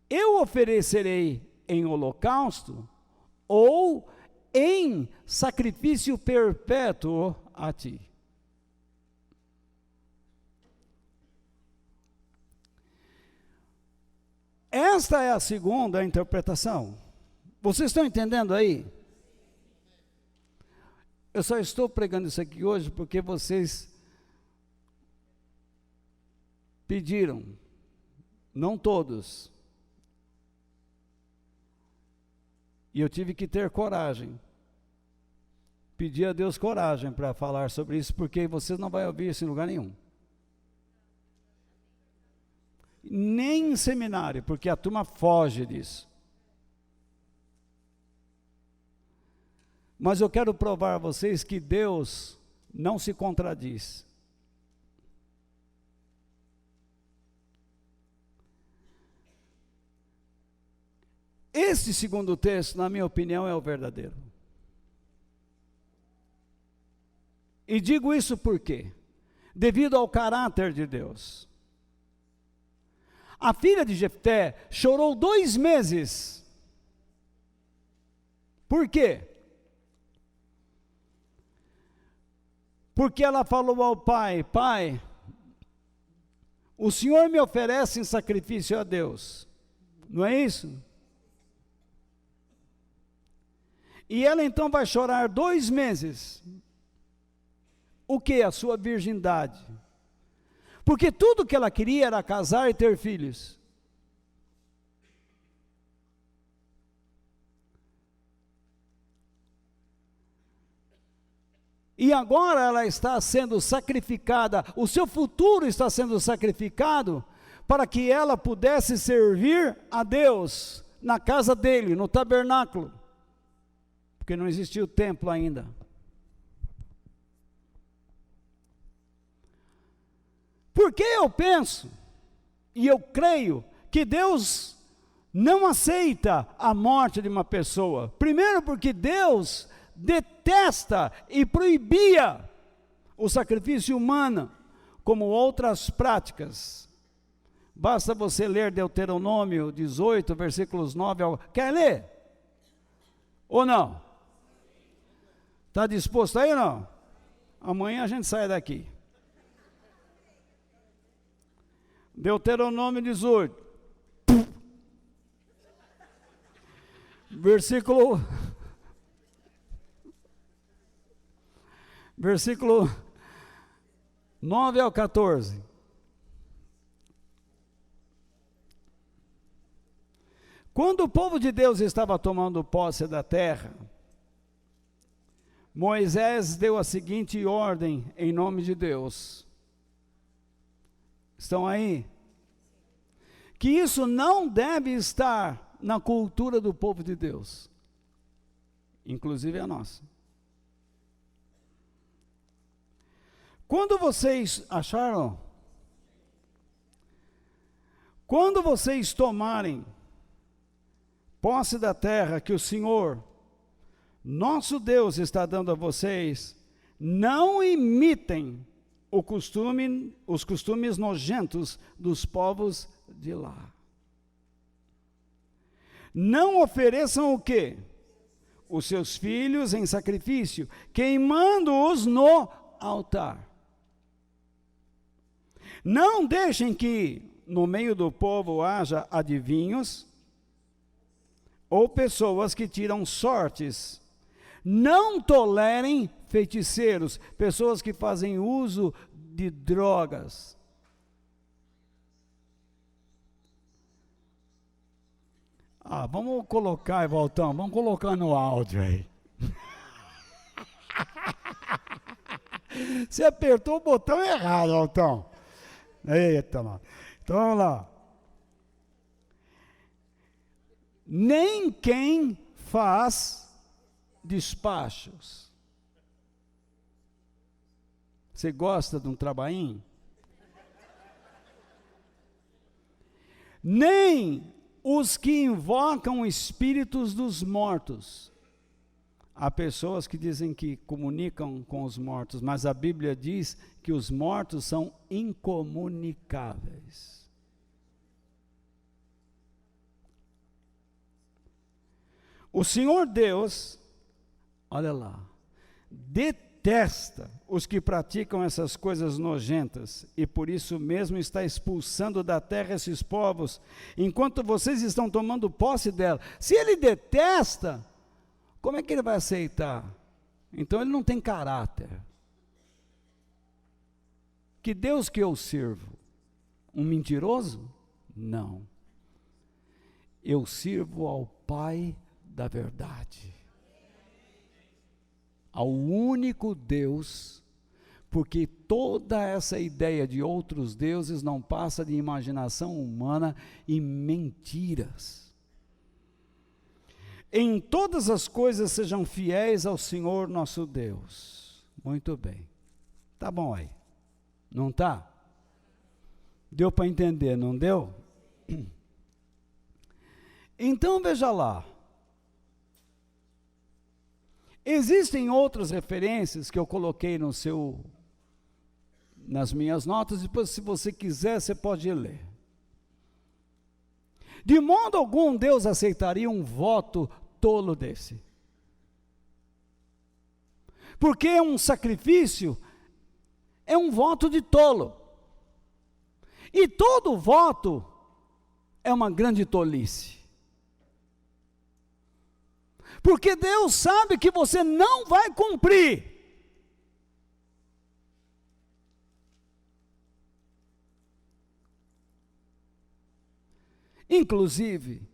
B: eu oferecerei em holocausto ou em sacrifício perpétuo a ti. Esta é a segunda interpretação. Vocês estão entendendo aí? Eu só estou pregando isso aqui hoje porque vocês pediram, não todos. E eu tive que ter coragem. Pedir a Deus coragem para falar sobre isso, porque vocês não vão ouvir isso em lugar nenhum. Nem em seminário, porque a turma foge disso. Mas eu quero provar a vocês que Deus não se contradiz. Este segundo texto, na minha opinião, é o verdadeiro. E digo isso por quê? Devido ao caráter de Deus. A filha de Jefté chorou 2 meses. Por quê? Porque ela falou ao pai: pai, o Senhor me oferece em sacrifício a Deus. Não é isso? E ela então vai chorar 2 meses. O que? A sua virgindade. Porque tudo que ela queria era casar e ter filhos. E agora ela está sendo sacrificada, o seu futuro está sendo sacrificado para que ela pudesse servir a Deus na casa dele, no tabernáculo. Porque não existia o templo ainda. Porque eu penso, e eu creio, que Deus não aceita a morte de uma pessoa. Primeiro porque Deus detesta e proibia o sacrifício humano, como outras práticas. Basta você ler Deuteronômio 18, versículos 9 ao... Quer ler? Ou não? Está disposto aí ou não? Amanhã a gente sai daqui. Deuteronômio 18. Versículo 9 ao 14. Quando o povo de Deus estava tomando posse da terra, Moisés deu a seguinte ordem em nome de Deus. Estão aí? Que isso não deve estar na cultura do povo de Deus, inclusive a nossa. Quando vocês acharam? Quando vocês tomarem posse da terra que o Senhor, nosso Deus, está dando a vocês, não imitem os costumes nojentos dos povos de lá. Não ofereçam o quê? Os seus filhos em sacrifício, queimando-os no altar. Não deixem que no meio do povo haja adivinhos ou pessoas que tiram sortes. Não tolerem feiticeiros, pessoas que fazem uso de drogas. Vamos colocar, Evaltão, vamos colocar no áudio aí. Você apertou o botão errado, Evaltão. Eita, mano. Então vamos lá. Nem quem faz despachos. Você gosta de um trabalhinho? Nem os que invocam espíritos dos mortos. Há pessoas que dizem que comunicam com os mortos, mas a Bíblia diz que os mortos são incomunicáveis. O Senhor Deus, olha lá, detesta os que praticam essas coisas nojentas, e por isso mesmo está expulsando da terra esses povos, enquanto vocês estão tomando posse dela. Se ele detesta, como é que ele vai aceitar? Então ele não tem caráter. Que Deus que eu sirvo? Um mentiroso? Não. Eu sirvo ao Pai da verdade, ao único Deus, porque toda essa ideia de outros deuses não passa de imaginação humana e mentiras. Em todas as coisas sejam fiéis ao Senhor nosso Deus. Muito bem. Tá bom aí. Não tá? Deu para entender, não deu? Então veja lá. Existem outras referências que eu coloquei nas minhas notas, depois se você quiser você pode ler. De modo algum Deus aceitaria um voto tolo desse. Porque um sacrifício é um voto de tolo. E todo voto é uma grande tolice. Porque Deus sabe que você não vai cumprir. Inclusive,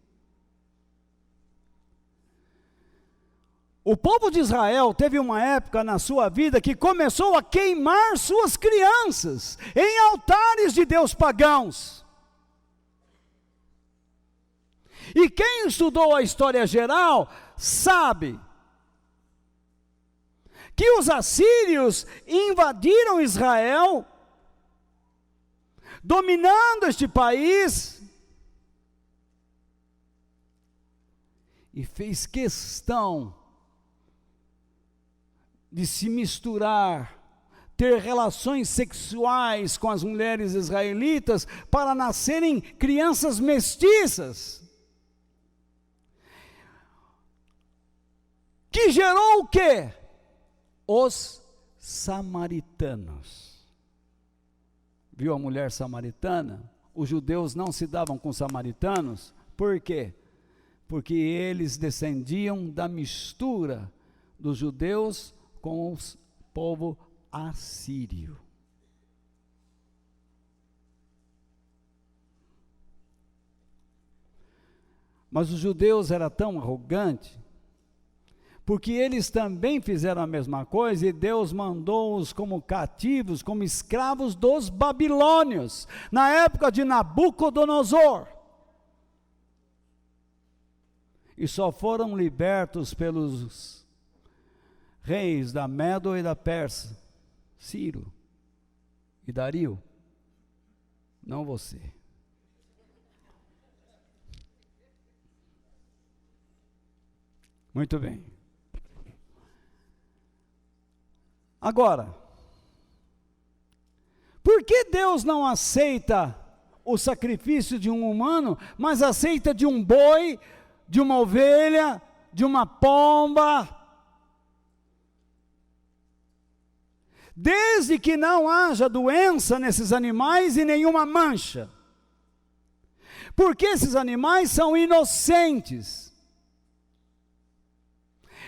B: o povo de Israel teve uma época na sua vida que começou a queimar suas crianças em altares de deus pagãos. E quem estudou a história geral sabe que os assírios invadiram Israel, dominando este país, e fez questão de se misturar, ter relações sexuais com as mulheres israelitas para nascerem crianças mestiças. Que gerou o quê? Os samaritanos. Viu a mulher samaritana? Os judeus não se davam com os samaritanos. Por quê? Porque eles descendiam da mistura dos judeus com o povo assírio. Mas os judeus eram tão arrogantes, porque eles também fizeram a mesma coisa, e Deus mandou-os como cativos, como escravos dos babilônios, na época de Nabucodonosor. E só foram libertos pelos reis da Medo e da Pérsia, Ciro e Dario, não você. Muito bem. Agora, por que Deus não aceita o sacrifício de um humano, mas aceita de um boi, de uma ovelha, de uma pomba? Desde que não haja doença nesses animais e nenhuma mancha. Porque esses animais são inocentes.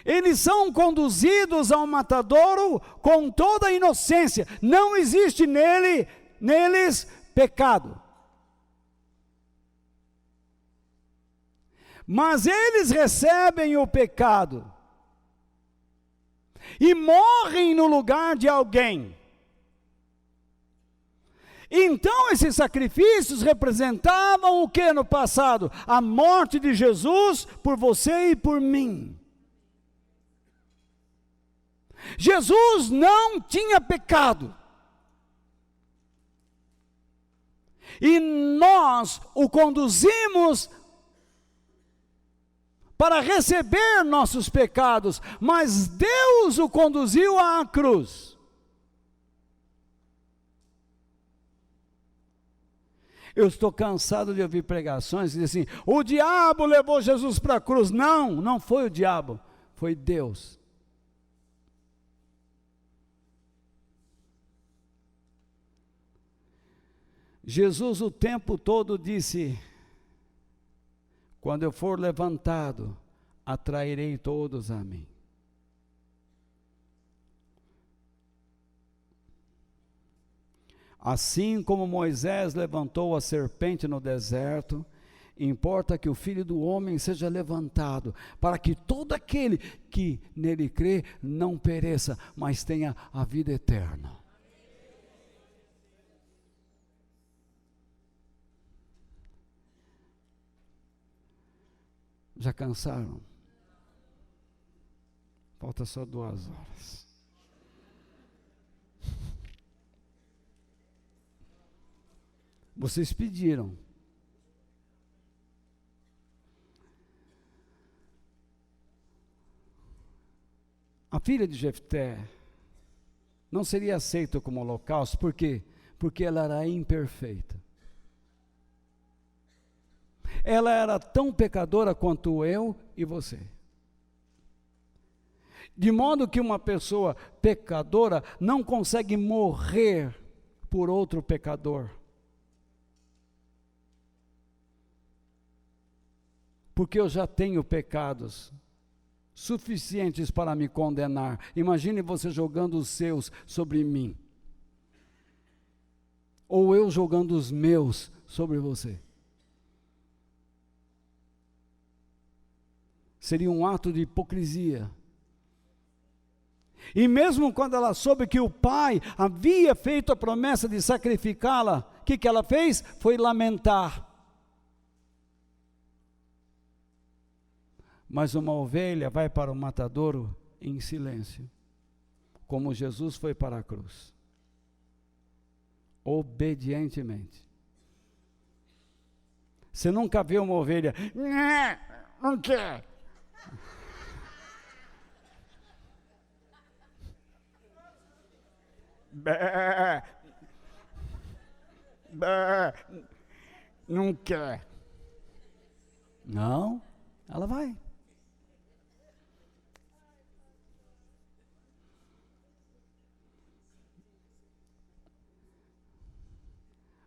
B: Eles são conduzidos ao matadouro com toda a inocência. Não existe neles pecado. Mas eles recebem o pecado e morrem no lugar de alguém. Então esses sacrifícios representavam o que no passado? A morte de Jesus por você e por mim. Jesus não tinha pecado. E nós o conduzimos para receber nossos pecados, mas Deus o conduziu à cruz. Eu estou cansado de ouvir pregações que dizem assim, o diabo levou Jesus para a cruz. Não, não foi o diabo, foi Deus. Jesus o tempo todo disse, quando eu for levantado, atrairei todos a mim. Assim como Moisés levantou a serpente no deserto, importa que o Filho do Homem seja levantado, para que todo aquele que nele crê não pereça, mas tenha a vida eterna. Já cansaram? Falta só 2 horas. Vocês pediram. A filha de Jefté não seria aceita como holocausto, por quê? Porque ela era imperfeita. Ela era tão pecadora quanto eu e você. De modo que uma pessoa pecadora não consegue morrer por outro pecador. Porque eu já tenho pecados suficientes para me condenar. Imagine você jogando os seus sobre mim. Ou eu jogando os meus sobre você. Seria um ato de hipocrisia. E mesmo quando ela soube que o pai havia feito a promessa de sacrificá-la, o que ela fez? Foi lamentar. Mas uma ovelha vai para o matadouro em silêncio, como Jesus foi para a cruz, obedientemente. Você nunca viu uma ovelha, não quer. Bé, bé, não quer. Não, ela vai.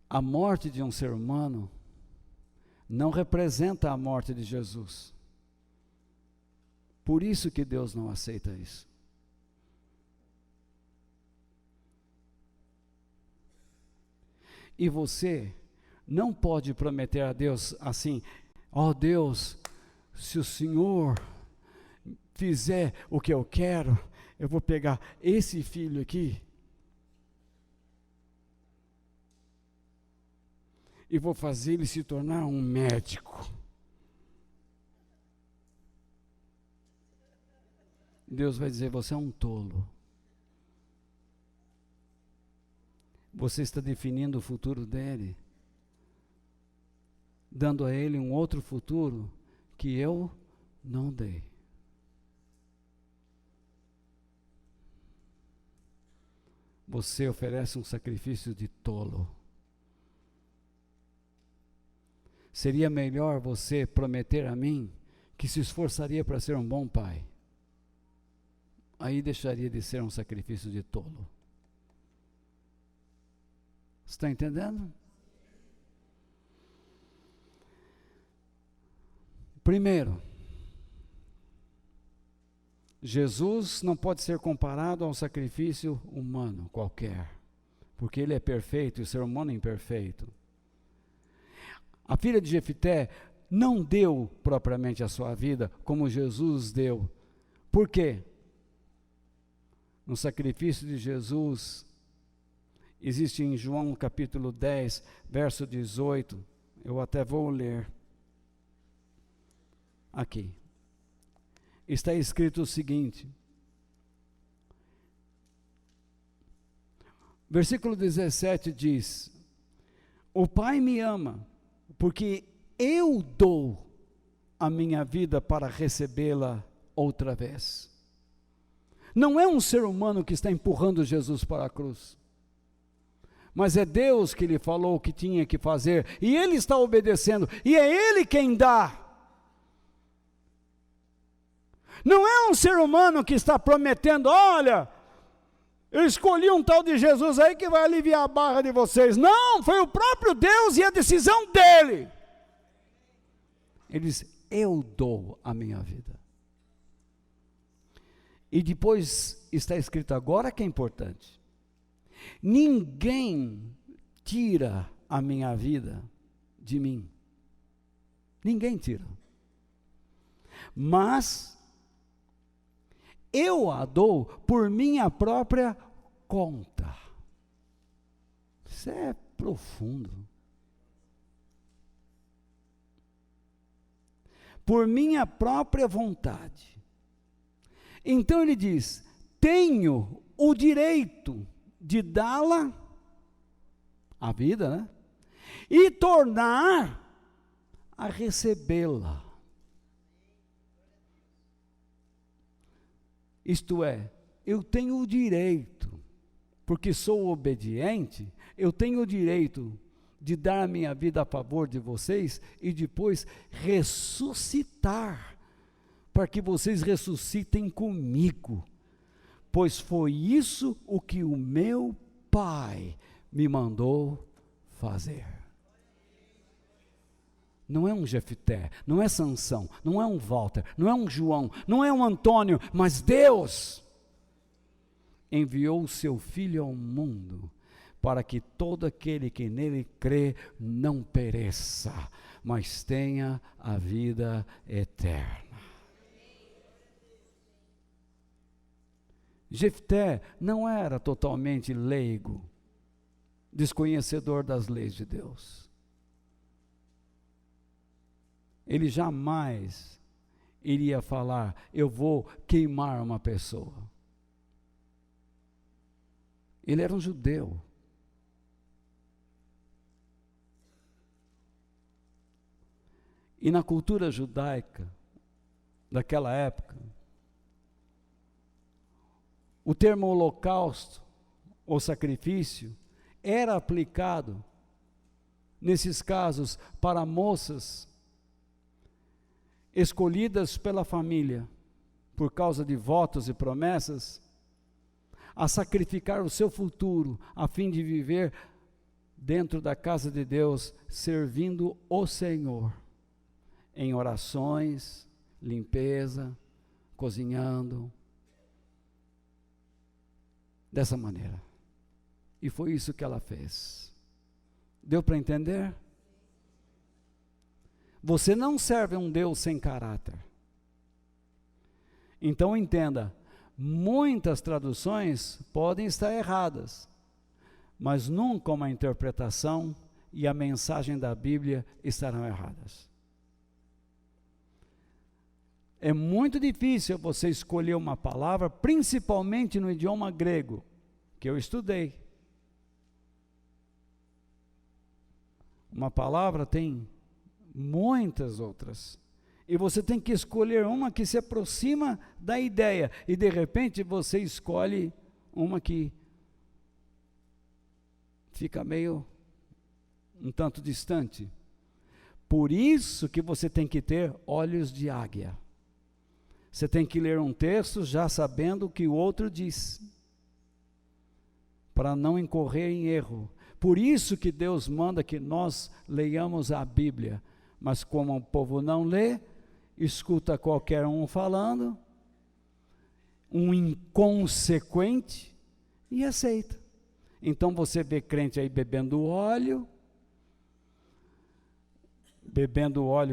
B: A morte de um ser humano não representa a morte de Jesus. Por isso que Deus não aceita isso. E você não pode prometer a Deus assim, ó Deus, se o Senhor fizer o que eu quero, eu vou pegar esse filho aqui e vou fazer ele se tornar um médico. Deus vai dizer, você é um tolo. Você está definindo o futuro dele, dando a ele um outro futuro que eu não dei. Você oferece um sacrifício de tolo. Seria melhor você prometer a mim que se esforçaria para ser um bom pai. Aí deixaria de ser um sacrifício de tolo. Está entendendo? Primeiro, Jesus não pode ser comparado a um sacrifício humano qualquer, porque ele é perfeito e o ser humano é imperfeito. A filha de Jefté não deu propriamente a sua vida como Jesus deu. Por quê? No sacrifício de Jesus, existe em João capítulo 10, verso 18, eu até vou ler aqui. Está escrito o seguinte, versículo 17 diz: o Pai me ama, porque eu dou a minha vida para recebê-la outra vez. Não é um ser humano que está empurrando Jesus para a cruz, mas é Deus que lhe falou o que tinha que fazer, e ele está obedecendo, e é ele quem dá. Não é um ser humano que está prometendo: olha, eu escolhi um tal de Jesus aí que vai aliviar a barra de vocês. Não, foi o próprio Deus e a decisão dele. Ele diz: eu dou a minha vida. E depois está escrito agora que é importante: ninguém tira a minha vida de mim. Ninguém tira. Mas eu a dou por minha própria conta. Isso é profundo. Por minha própria vontade. Então ele diz: tenho o direito de dá-la, a vida, né? E tornar a recebê-la. Isto é, eu tenho o direito, porque sou obediente, eu tenho o direito de dar a minha vida a favor de vocês e depois ressuscitar, para que vocês ressuscitem comigo, pois foi isso o que o meu Pai me mandou fazer. Não é um Jefté, não é Sansão, não é um Walter, não é um João, não é um Antônio, mas Deus enviou o seu Filho ao mundo, para que todo aquele que nele crê não pereça, mas tenha a vida eterna. Jefté não era totalmente leigo, desconhecedor das leis de Deus. Ele jamais iria falar: eu vou queimar uma pessoa. Ele era um judeu. E na cultura judaica daquela época, o termo holocausto ou sacrifício era aplicado nesses casos para moças escolhidas pela família por causa de votos e promessas a sacrificar o seu futuro a fim de viver dentro da casa de Deus, servindo o Senhor em orações, limpeza, cozinhando, dessa maneira. E foi isso que ela fez. Deu para entender? Você não serve a um Deus sem caráter. Então entenda, muitas traduções podem estar erradas, mas nunca uma interpretação e a mensagem da Bíblia estarão erradas. É muito difícil você escolher uma palavra, principalmente no idioma grego, que eu estudei. Uma palavra tem muitas outras, e você tem que escolher uma que se aproxima da ideia, e de repente você escolhe uma que fica meio um tanto distante. Por isso que você tem que ter olhos de águia. Você tem que ler um texto já sabendo o que o outro diz, para não incorrer em erro. Por isso que Deus manda que nós leiamos a Bíblia, mas como o povo não lê, escuta qualquer um falando um inconsequente e aceita. Então você vê crente aí bebendo óleo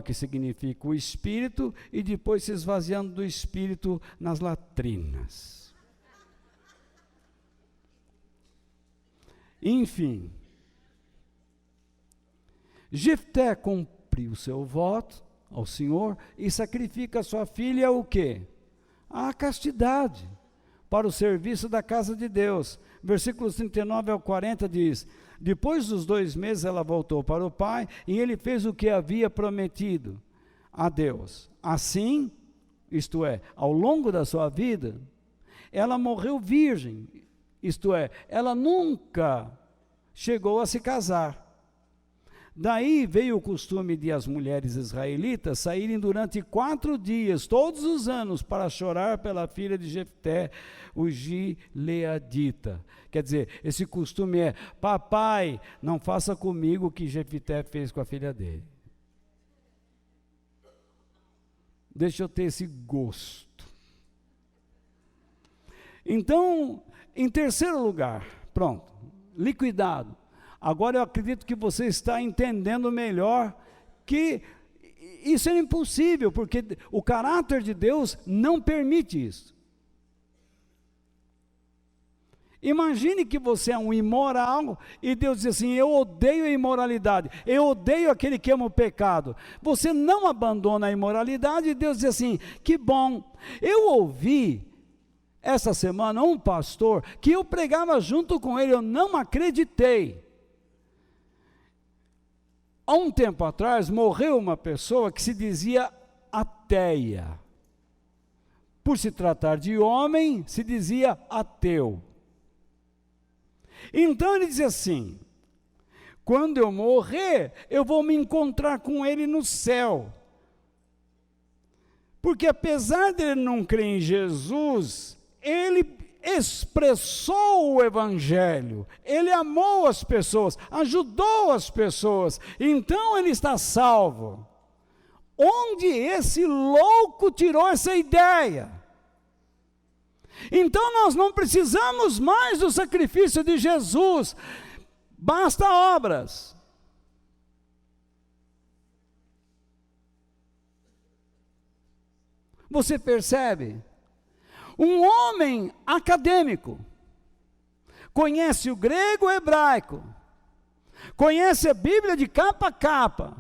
B: que significa o Espírito, e depois se esvaziando do Espírito nas latrinas. Enfim, Jefté cumpriu seu voto ao Senhor e sacrifica sua filha o quê? A castidade, para o serviço da casa de Deus. Versículos 39 ao 40 diz: depois dos 2 meses ela voltou para o pai, e ele fez o que havia prometido a Deus. Assim, isto é, ao longo da sua vida, ela morreu virgem, isto é, ela nunca chegou a se casar. Daí veio o costume de as mulheres israelitas saírem durante 4 dias, todos os anos, para chorar pela filha de Jefté, o gileadita. Quer dizer, esse costume é: papai, não faça comigo o que Jefté fez com a filha dele. Deixa eu ter esse gosto. Então, em terceiro lugar, pronto, liquidado. Agora eu acredito que você está entendendo melhor que isso é impossível, porque o caráter de Deus não permite isso. Imagine que você é um imoral e Deus diz assim: eu odeio a imoralidade, eu odeio aquele que ama o pecado. Você não abandona a imoralidade e Deus diz assim: que bom. Eu ouvi essa semana um pastor que eu pregava junto com ele, eu não acreditei. Há um tempo atrás morreu uma pessoa que se dizia ateia. Por se tratar de homem, se dizia ateu. Então ele dizia assim: quando eu morrer, eu vou me encontrar com ele no céu. Porque apesar de ele não crer em Jesus, ele expressou o evangelho, ele amou as pessoas, ajudou as pessoas, então ele está salvo. Onde esse louco tirou essa ideia? Então nós não precisamos mais do sacrifício de Jesus, basta obras. Você percebe? Um homem acadêmico, conhece o grego e o hebraico, conhece a Bíblia de capa a capa,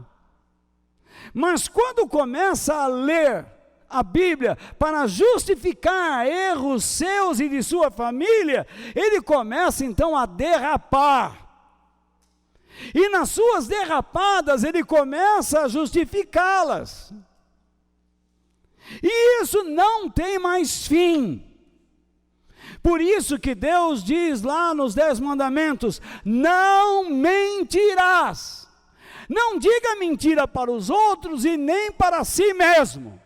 B: mas quando começa a ler a Bíblia para justificar erros seus e de sua família, ele começa então a derrapar. E nas suas derrapadas ele começa a justificá-las. E isso não tem mais fim. Por isso que Deus diz lá nos 10 mandamentos: não mentirás. Não diga mentira para os outros e nem para si mesmo.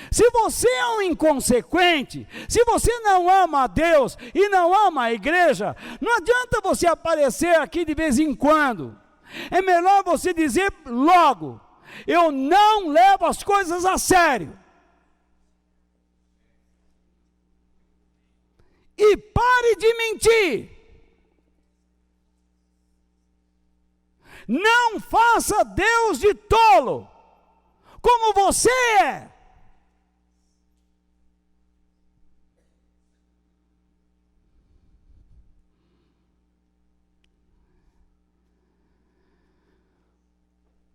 B: Se você é um inconsequente, se você não ama a Deus e não ama a igreja, não adianta você aparecer aqui de vez em quando. É melhor você dizer logo: eu não levo as coisas a sério. E pare de mentir. Não faça Deus de tolo, como você é.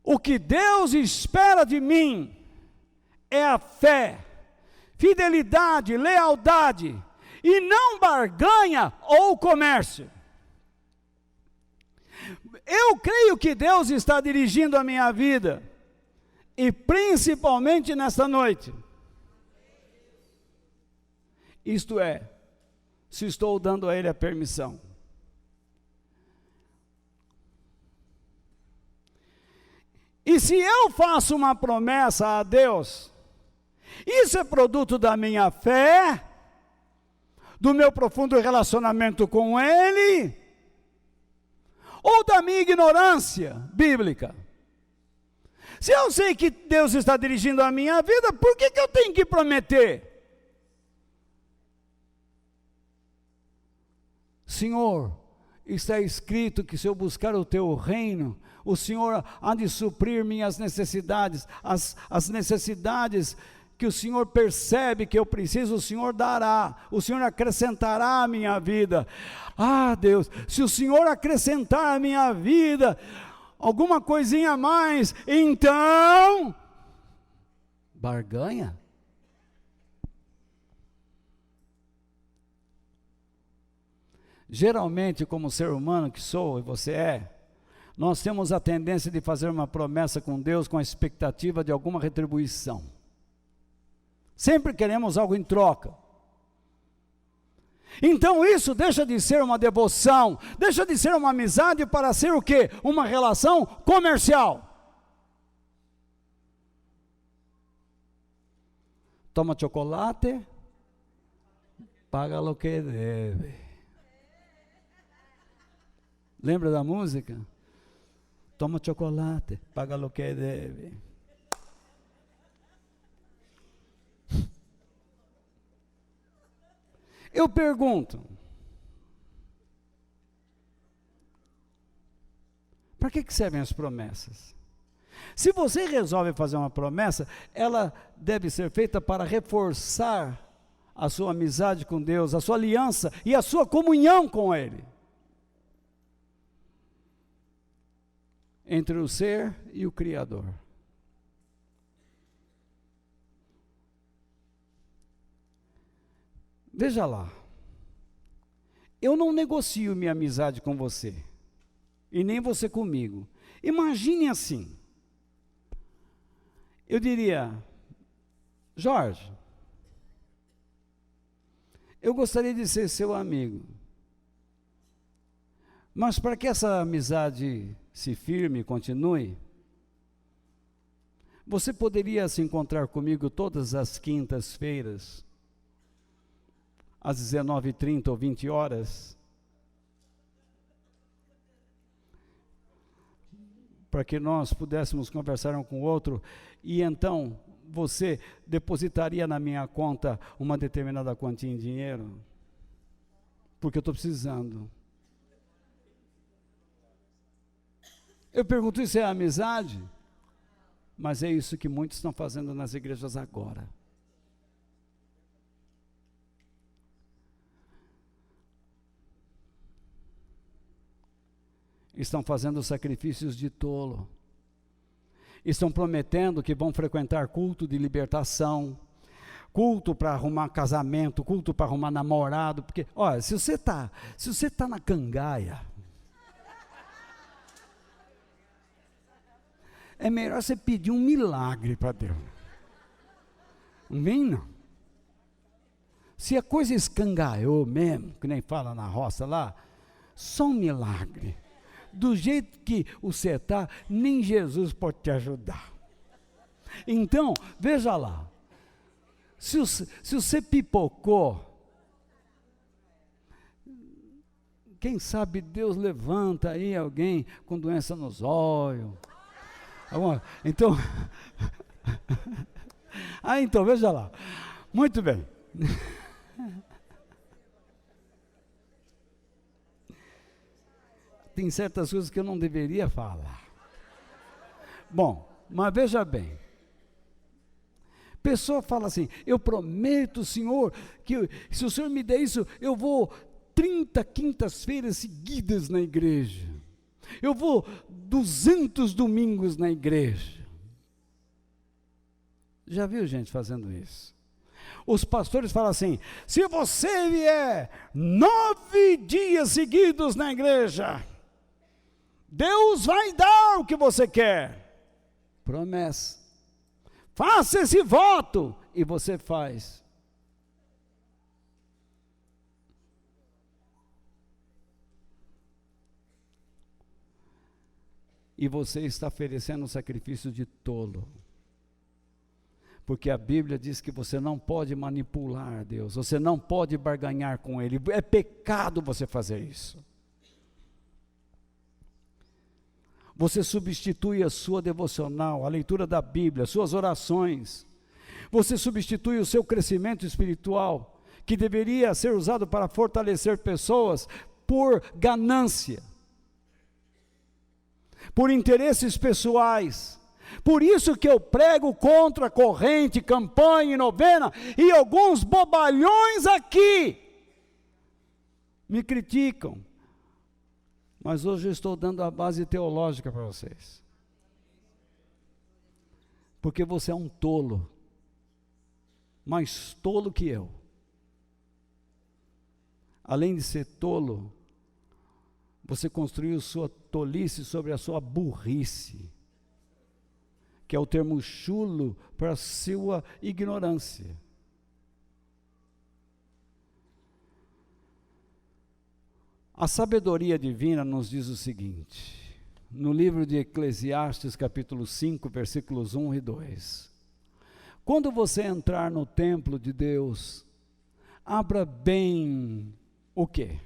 B: O que Deus espera de mim é a fé, fidelidade, lealdade, e não barganha ou comércio. Eu creio que Deus está dirigindo a minha vida, e principalmente nesta noite. Isto é, se estou dando a Ele a permissão. E se eu faço uma promessa a Deus, isso é produto da minha fé, do meu profundo relacionamento com Ele, ou da minha ignorância bíblica? Se eu sei que Deus está dirigindo a minha vida, por que eu tenho que prometer? Senhor, está escrito que se eu buscar o teu reino, o Senhor há de suprir minhas necessidades, as necessidades que o Senhor percebe que eu preciso, o Senhor dará, o Senhor acrescentará à minha vida. Ah, Deus, se o Senhor acrescentar à minha vida alguma coisinha a mais, então, barganha. Geralmente, como ser humano que sou e você é, nós temos a tendência de fazer uma promessa com Deus com a expectativa de alguma retribuição. Sempre queremos algo em troca. Então isso deixa de ser uma devoção, deixa de ser uma amizade para ser o quê? Uma relação comercial. Toma chocolate, paga o que deve. Lembra da música? Toma chocolate, paga o que deve. Eu pergunto, para que servem as promessas? Se você resolve fazer uma promessa, ela deve ser feita para reforçar a sua amizade com Deus, a sua aliança e a sua comunhão com Ele. Entre o ser e o Criador. Veja lá, eu não negocio minha amizade com você, e nem você comigo. Imagine assim, eu diria, Jorge, eu gostaria de ser seu amigo, mas para que essa amizade se firme e continue, você poderia se encontrar comigo todas as quintas-feiras, às 19h30 ou 20 horas, para que nós pudéssemos conversar um com o outro, e então você depositaria na minha conta uma determinada quantia em dinheiro, porque eu estou precisando. Eu pergunto, isso é amizade? Mas é isso que muitos estão fazendo nas igrejas agora. Estão fazendo sacrifícios de tolo, estão prometendo que vão frequentar culto de libertação, culto para arrumar casamento, culto para arrumar namorado, porque, olha, se você tá na cangaia, é melhor você pedir um milagre para Deus, não vem não? Se a coisa escangaiou mesmo, que nem fala na roça lá, só um milagre. Do jeito que você está, nem Jesus pode te ajudar. Então, veja lá, se você pipocou, quem sabe Deus levanta aí alguém com doença nos olhos. Então, então, veja lá, muito bem. Tem certas coisas que eu não deveria falar. Bom, mas veja bem. Pessoa fala assim, eu prometo, Senhor, que se o Senhor me der isso, eu vou 30 quintas-feiras seguidas na igreja. Eu vou 200 domingos na igreja. Já viu gente fazendo isso? Os pastores falam assim, se você vier 9 dias seguidos na igreja, Deus vai dar o que você quer. Promessa. Faça esse voto. E você faz. E você está oferecendo um sacrifício de tolo. Porque a Bíblia diz que você não pode manipular Deus. Você não pode barganhar com Ele. É pecado você fazer isso. Você substitui a sua devocional, a leitura da Bíblia, suas orações. Você substitui o seu crescimento espiritual, que deveria ser usado para fortalecer pessoas, por ganância, por interesses pessoais. Por isso que eu prego contra a corrente, campanha e novena, e alguns bobalhões aqui me criticam. Mas hoje eu estou dando a base teológica para vocês. Porque você é um tolo, mais tolo que eu. Além de ser tolo, você construiu sua tolice sobre a sua burrice, que é o termo chulo para a sua ignorância. A sabedoria divina nos diz o seguinte, no livro de Eclesiastes, capítulo 5, versículos 1 e 2. Quando você entrar no templo de Deus, abra bem o quê?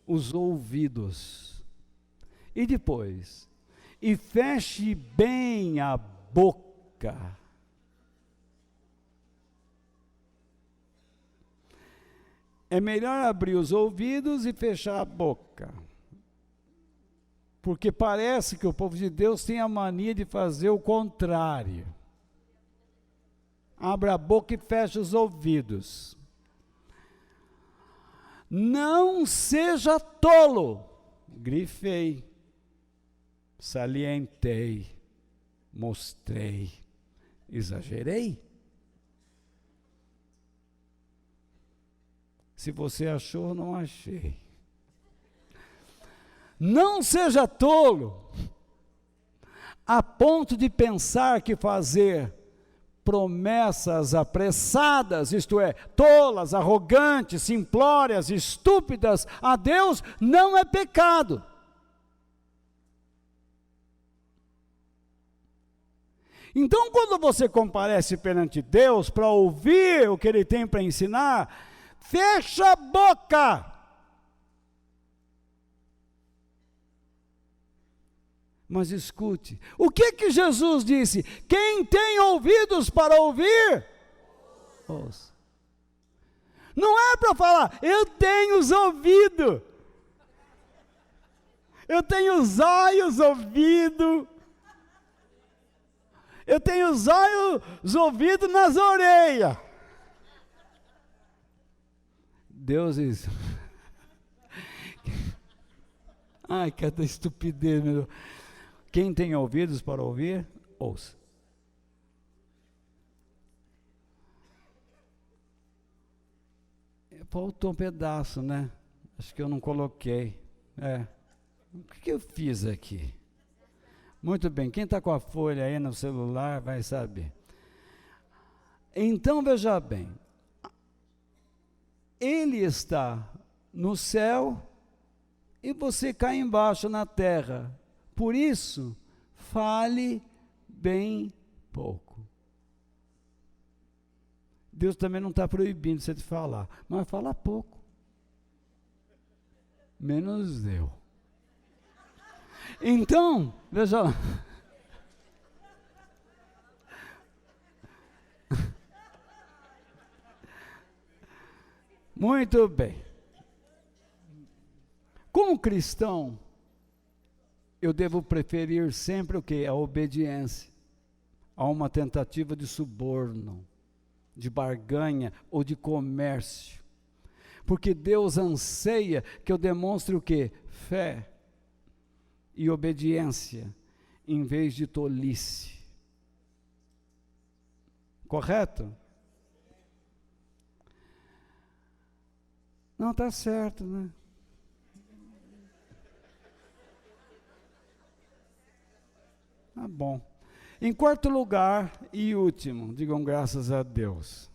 B: Os ouvidos. E depois, e feche bem a boca. É melhor abrir os ouvidos e fechar a boca. Porque parece que o povo de Deus tem a mania de fazer o contrário. Abre a boca e fecha os ouvidos. Não seja tolo. Grifei, salientei, mostrei, exagerei. Se você achou, não achei. Não seja tolo, a ponto de pensar que fazer promessas apressadas, isto é, tolas, arrogantes, simplórias, estúpidas, a Deus não é pecado. Então, quando você comparece perante Deus para ouvir o que Ele tem para ensinar, fecha a boca. Mas escute, o que Jesus disse? Quem tem ouvidos para ouvir, ouça. Não é para falar, eu tenho os ouvidos, eu tenho os olhos ouvidos, eu tenho os olhos ouvidos nas orelhas. Deus diz, ai, cada estupidez, meu. Quem tem ouvidos para ouvir, ouça. Faltou um pedaço, né? Acho que eu não coloquei. O que eu fiz aqui? Muito bem, quem está com a folha aí no celular vai saber. Então, veja bem. Ele está no céu e você cai embaixo na terra. Por isso, fale bem pouco. Deus também não está proibindo você de falar, mas fala pouco. Menos eu. Então, veja lá. Muito bem. Como cristão, eu devo preferir sempre o quê? A obediência a uma tentativa de suborno, de barganha ou de comércio. Porque Deus anseia que eu demonstre o quê? Fé e obediência, em vez de tolice. Correto? Não, está certo, né? Tá bom. Em quarto lugar e último, digam graças a Deus.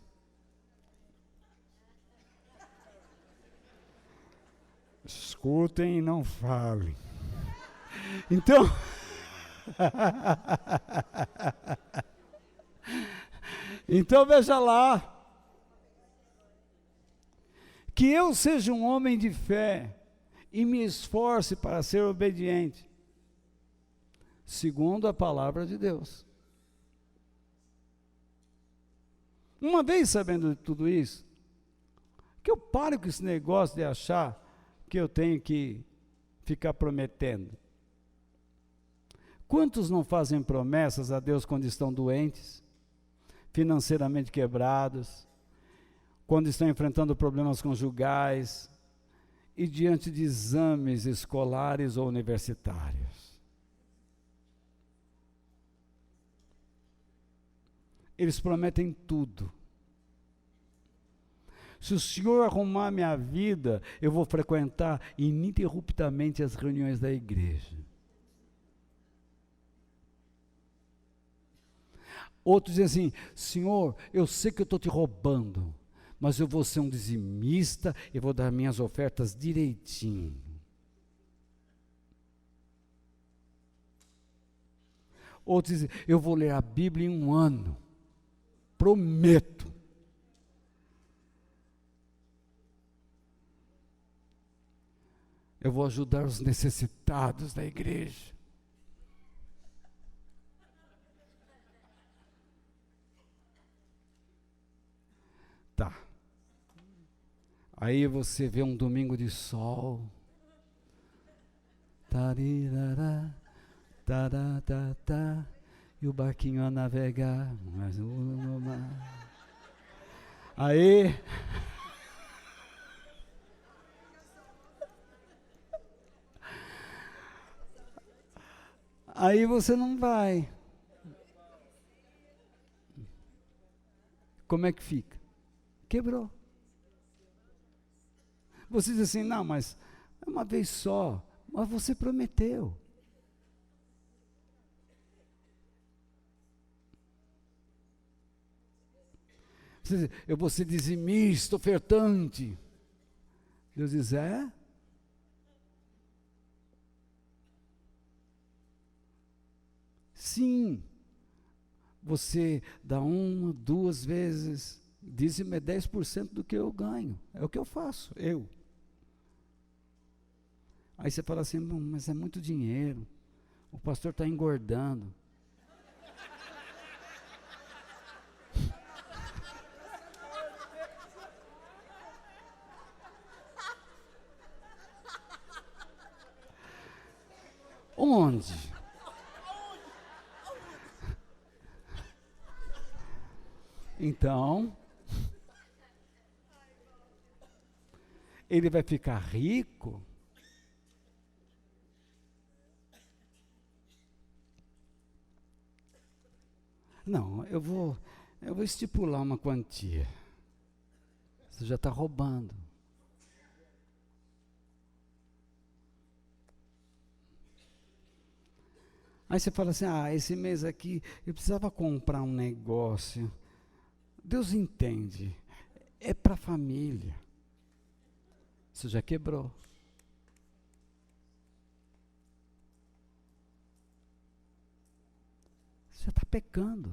B: Escutem e não falem. Então, então veja lá, que eu seja um homem de fé e me esforce para ser obediente, segundo a palavra de Deus. Uma vez sabendo de tudo isso, que eu pare com esse negócio de achar que eu tenho que ficar prometendo? Quantos não fazem promessas a Deus quando estão doentes, financeiramente quebrados, quando estão enfrentando problemas conjugais e diante de exames escolares ou universitários? Eles prometem tudo. Se o Senhor arrumar minha vida, eu vou frequentar ininterruptamente as reuniões da igreja. Outros dizem assim: Senhor, eu sei que eu estou te roubando, mas eu vou ser um dizimista e vou dar minhas ofertas direitinho. Outros dizem: eu vou ler a Bíblia em 1 ano, prometo. Eu vou ajudar os necessitados da igreja. Tá. Aí você vê um domingo de sol. Tarirará, taratata, e o barquinho a navegar. Mas aí aí você não vai. Como é que fica? Quebrou. Você diz assim: não, mas é uma vez só. Mas você prometeu. Você diz: eu vou ser dizimista, ofertante. Deus diz: é? Sim. Você dá 1, 2 vezes. Dízimo é 10% do que eu ganho. É o que eu faço, eu. Aí você fala assim: mas é muito dinheiro. O pastor está engordando. Onde? Então, ele vai ficar rico? Não, eu vou estipular uma quantia. Você já está roubando. Aí você fala assim: esse mês aqui eu precisava comprar um negócio. Deus entende, é para a família. Você já quebrou. Você já está pecando.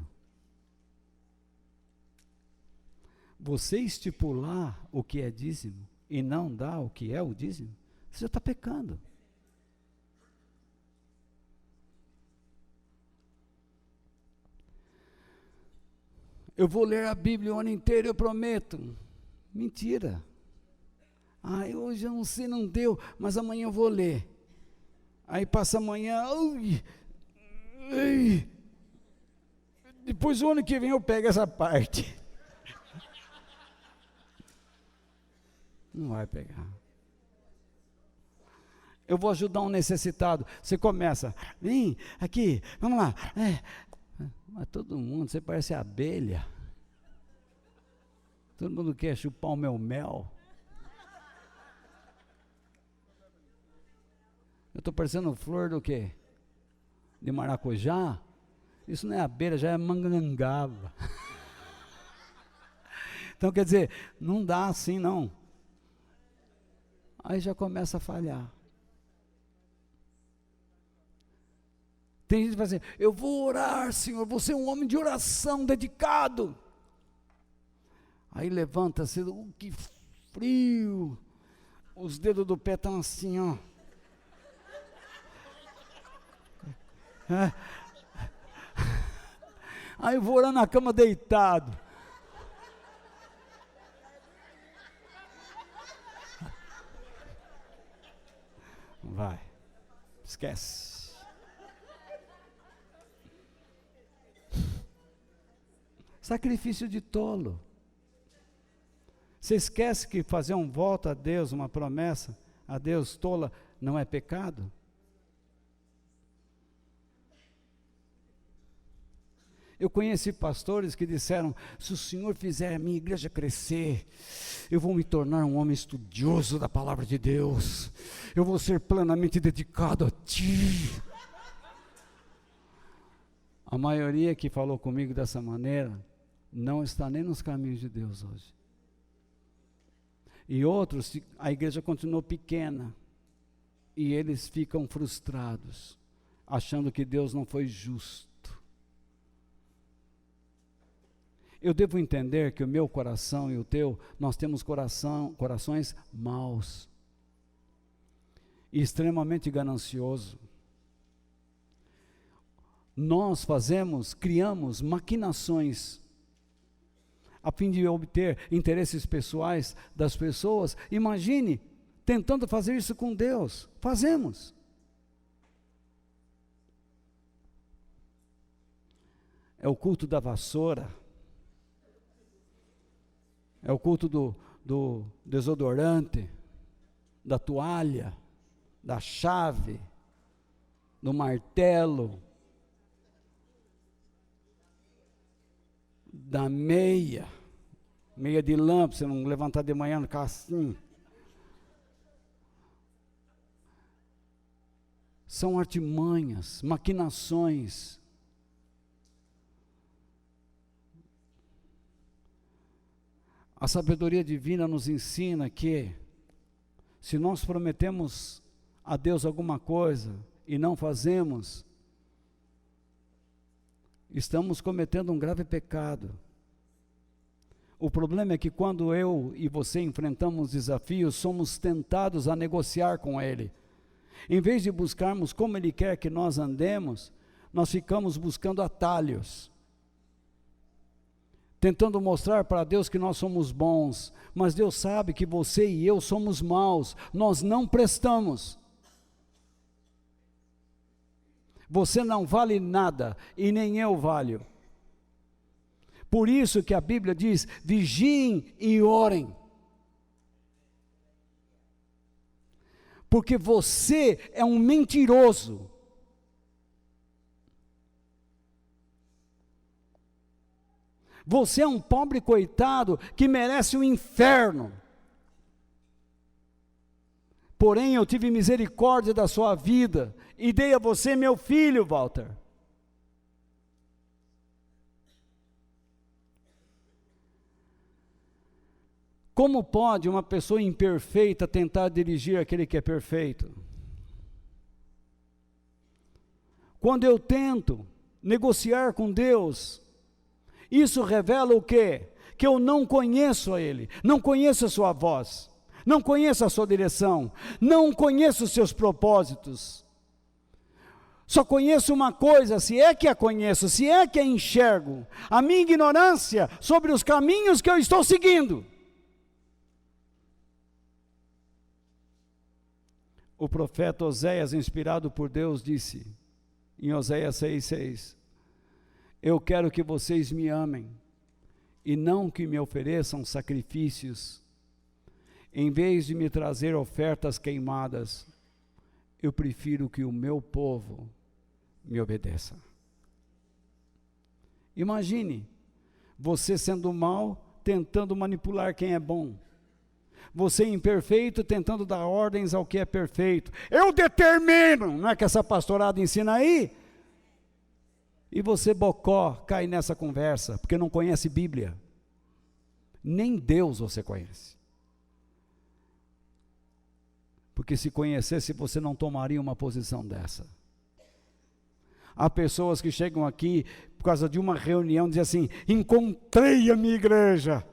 B: Você estipular o que é dízimo e não dar o que é o dízimo, você já está pecando. Eu vou ler a Bíblia o ano inteiro, eu prometo. Mentira. Hoje eu não sei, não deu, mas amanhã eu vou ler. Aí passa amanhã, depois o ano que vem eu pego essa parte. Não vai pegar. Eu vou ajudar um necessitado. Você começa: vem aqui, vamos lá. Mas todo mundo, você parece abelha. Todo mundo quer chupar o meu mel. Eu estou parecendo flor do quê? De maracujá? Isso não é abelha, já é mangangaba. Então quer dizer, não dá assim não. Aí já começa a falhar. Tem gente que fala assim: eu vou orar, Senhor, vou ser um homem de oração dedicado. Aí levanta-se, que frio, os dedos do pé estão assim, ó. Aí eu vou orar na cama deitado. Vai. Esquece. Sacrifício de tolo. Você esquece que fazer um voto a Deus, uma promessa a Deus tola, não é pecado? Eu conheci pastores que disseram: se o Senhor fizer a minha igreja crescer, eu vou me tornar um homem estudioso da palavra de Deus, eu vou ser plenamente dedicado a Ti. A maioria que falou comigo dessa maneira, não está nem nos caminhos de Deus hoje. E outros, a igreja continuou pequena, e eles ficam frustrados, achando que Deus não foi justo. Eu devo entender que o meu coração e o teu, nós temos corações maus, e extremamente ganancioso. Nós criamos maquinações, a fim de obter interesses pessoais das pessoas. Imagine, tentando fazer isso com Deus. Fazemos. É o culto da vassoura, é o culto do desodorante, da toalha, da chave, do martelo, da meia de lã, para você não levantar de manhã, ficar assim. São artimanhas, maquinações. A sabedoria divina nos ensina que, se nós prometemos a Deus alguma coisa e não fazemos, estamos cometendo um grave pecado. O problema é que quando eu e você enfrentamos desafios, somos tentados a negociar com Ele. Em vez de buscarmos como Ele quer que nós andemos, nós ficamos buscando atalhos, tentando mostrar para Deus que nós somos bons, mas Deus sabe que você e eu somos maus, nós não prestamos. Você não vale nada, e nem eu valho. Por isso que a Bíblia diz: vigiem e orem. Porque você é um mentiroso. Você é um pobre coitado que merece o inferno. Porém, eu tive misericórdia da sua vida e dei a você meu filho, Walter. Como pode uma pessoa imperfeita tentar dirigir aquele que é perfeito? Quando eu tento negociar com Deus, isso revela o quê? Que eu não conheço a Ele, não conheço a sua voz, não conheço a sua direção, não conheço os seus propósitos. Só conheço uma coisa, se é que a conheço, se é que a enxergo, a minha ignorância sobre os caminhos que eu estou seguindo. O profeta Oséias, inspirado por Deus, disse, em Oséias 6,6, eu quero que vocês me amem, e não que me ofereçam sacrifícios. Em vez de me trazer ofertas queimadas, eu prefiro que o meu povo me obedeça. Imagine, você sendo mau, tentando manipular quem é bom. Você imperfeito, tentando dar ordens ao que é perfeito. Eu determino, não é que essa pastorada ensina aí? E você, bocó, cai nessa conversa, porque não conhece Bíblia. Nem Deus você conhece. Porque se conhecesse, você não tomaria uma posição dessa. Há pessoas que chegam aqui, por causa de uma reunião, dizem assim, encontrei a minha igreja.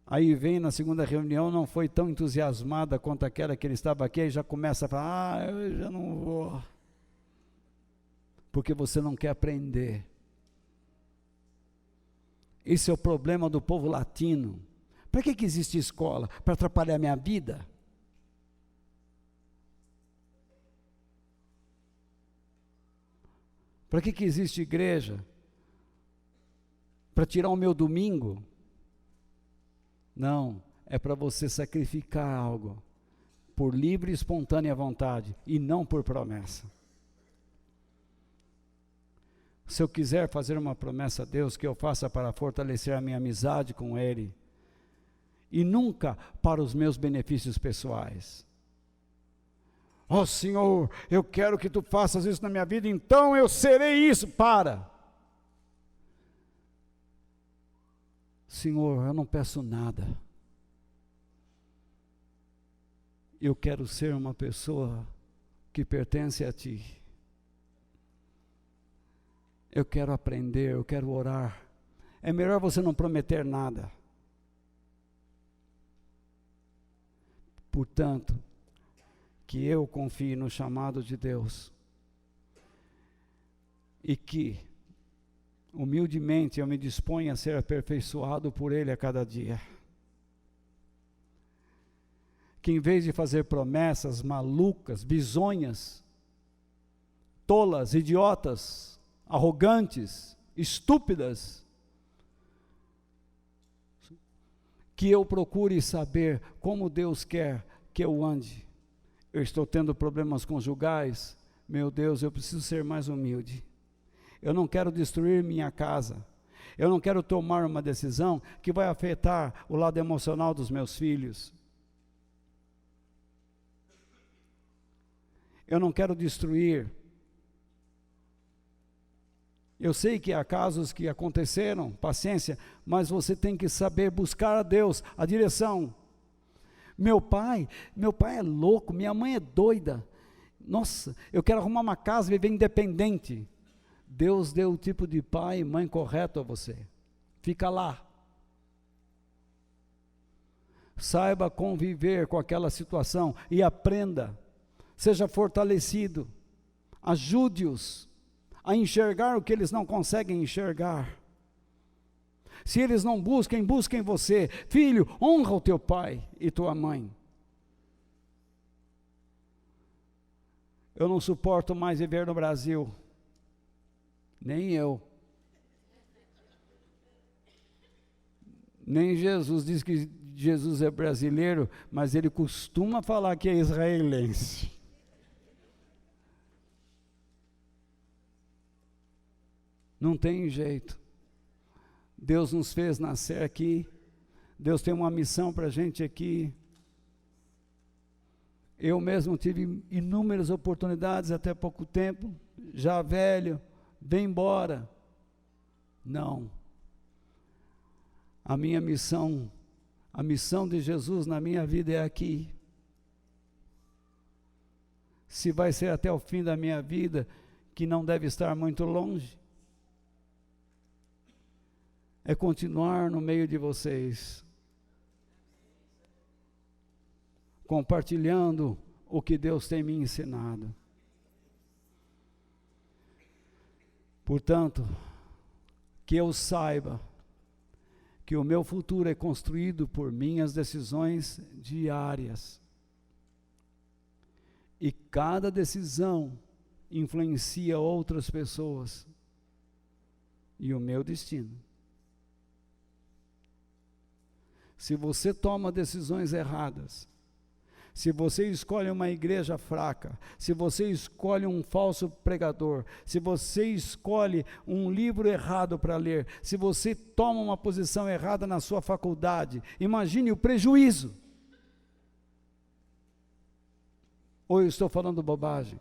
B: Aí vem na segunda reunião, não foi tão entusiasmada quanto aquela que ele estava aqui, e já começa a falar, eu já não vou. Porque você não quer aprender. Esse é o problema do povo latino. Para que existe escola? Para atrapalhar a minha vida? Para que existe igreja? Para tirar o meu domingo? Não, é para você sacrificar algo por livre e espontânea vontade e não por promessa. Se eu quiser fazer uma promessa a Deus, que eu faça para fortalecer a minha amizade com Ele e nunca para os meus benefícios pessoais. Ó Senhor, eu quero que Tu faças isso na minha vida, então eu serei isso. Para! Senhor, eu não peço nada. Eu quero ser uma pessoa que pertence a Ti. Eu quero aprender, eu quero orar. É melhor você não prometer nada. Portanto, que eu confie no chamado de Deus e que, humildemente, eu me disponha a ser aperfeiçoado por Ele a cada dia. Que em vez de fazer promessas malucas, bizonhas, tolas, idiotas, arrogantes, estúpidas, que eu procure saber como Deus quer que eu ande. Eu estou tendo problemas conjugais, meu Deus, eu preciso ser mais humilde. Eu não quero destruir minha casa. Eu não quero tomar uma decisão que vai afetar o lado emocional dos meus filhos. Eu não quero destruir. Eu sei que há casos que aconteceram, paciência, mas você tem que saber buscar a Deus, a direção. Meu pai é louco, minha mãe é doida. Nossa, eu quero arrumar uma casa e viver independente. Deus deu o tipo de pai e mãe correto a você. Fica lá. Saiba conviver com aquela situação e aprenda. Seja fortalecido. Ajude-os a enxergar o que eles não conseguem enxergar. Se eles não busquem, busquem você. Filho, honra o teu pai e tua mãe. Eu não suporto mais viver no Brasil. Nem eu. Nem Jesus. Diz que Jesus é brasileiro, mas ele costuma falar que é israelense. Não tem jeito. Deus nos fez nascer aqui. Deus tem uma missão para a gente aqui. Eu mesmo tive inúmeras oportunidades até pouco tempo. Já velho, vem embora. Não. A minha missão, a missão de Jesus na minha vida é aqui. Se vai ser até o fim da minha vida, que não deve estar muito longe, é continuar no meio de vocês, compartilhando o que Deus tem me ensinado. Portanto, que eu saiba que o meu futuro é construído por minhas decisões diárias. E cada decisão influencia outras pessoas e o meu destino. Se você toma decisões erradas, se você escolhe uma igreja fraca, se você escolhe um falso pregador, se você escolhe um livro errado para ler, se você toma uma posição errada na sua faculdade, imagine o prejuízo. Ou eu estou falando bobagem?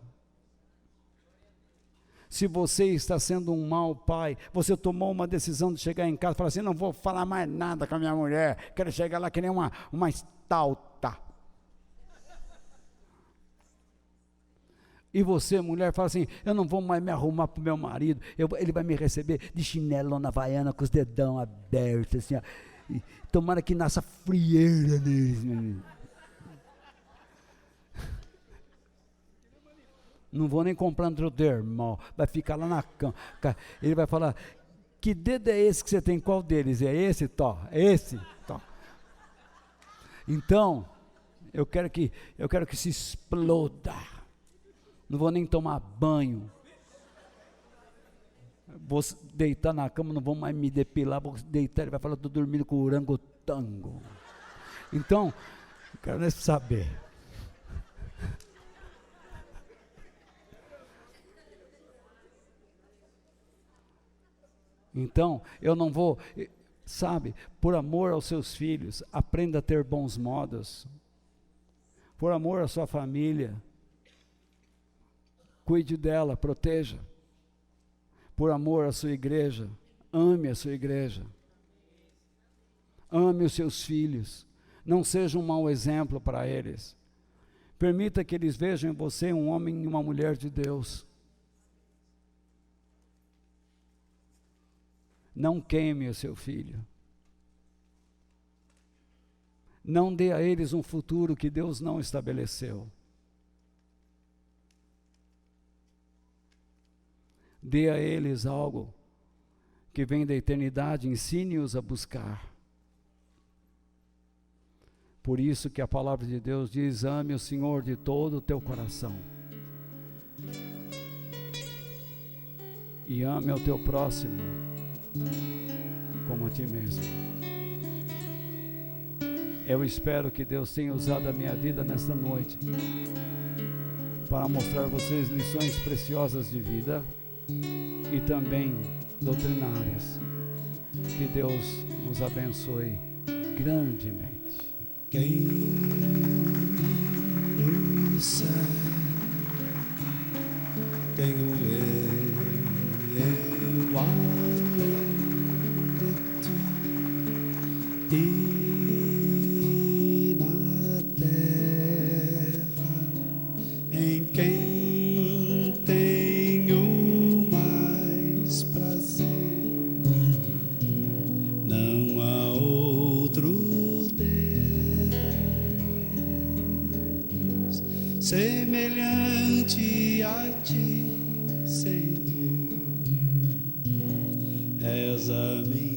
B: Se você está sendo um mau pai, você tomou uma decisão de chegar em casa e falar assim, não vou falar mais nada com a minha mulher, quero chegar lá que nem uma estalta. E você, mulher, fala assim, eu não vou mais me arrumar para o meu marido, ele vai me receber de chinelo na havaiana, com os dedão abertos, assim, ó, e tomara que nasça frieira neles. Não vou nem comprar Androdermal, vai ficar lá na cama. Ele vai falar, que dedo é esse que você tem? Qual deles? É esse? Tó, esse? Tó. Então, eu quero que se exploda. Não vou nem tomar banho. vou deitar na cama, não vou mais me depilar, vou deitar, ele vai falar, estou dormindo com o orangotango. Então, eu quero saber. Então, eu não vou, sabe, por amor aos seus filhos, aprenda a ter bons modos. Por amor à sua família, cuide dela, proteja. Por amor à sua igreja, ame a sua igreja. Ame os seus filhos. Não seja um mau exemplo para eles. Permita que eles vejam em você um homem e uma mulher de Deus. Não queime o seu filho. Não dê a eles um futuro que Deus não estabeleceu. Dê a eles algo que vem da eternidade, ensine-os a buscar. Por isso que a palavra de Deus diz, ame o Senhor de todo o teu coração. E ame ao teu próximo como a ti mesmo. Eu espero que Deus tenha usado a minha vida nesta noite para mostrar a vocês lições preciosas de vida e também doutrinárias. Que Deus nos abençoe grandemente.
C: Quem no céu tenho eu além de ti e na terra em quem tenho mais prazer. Não há outro Deus semelhante a ti, Senhor. És a minha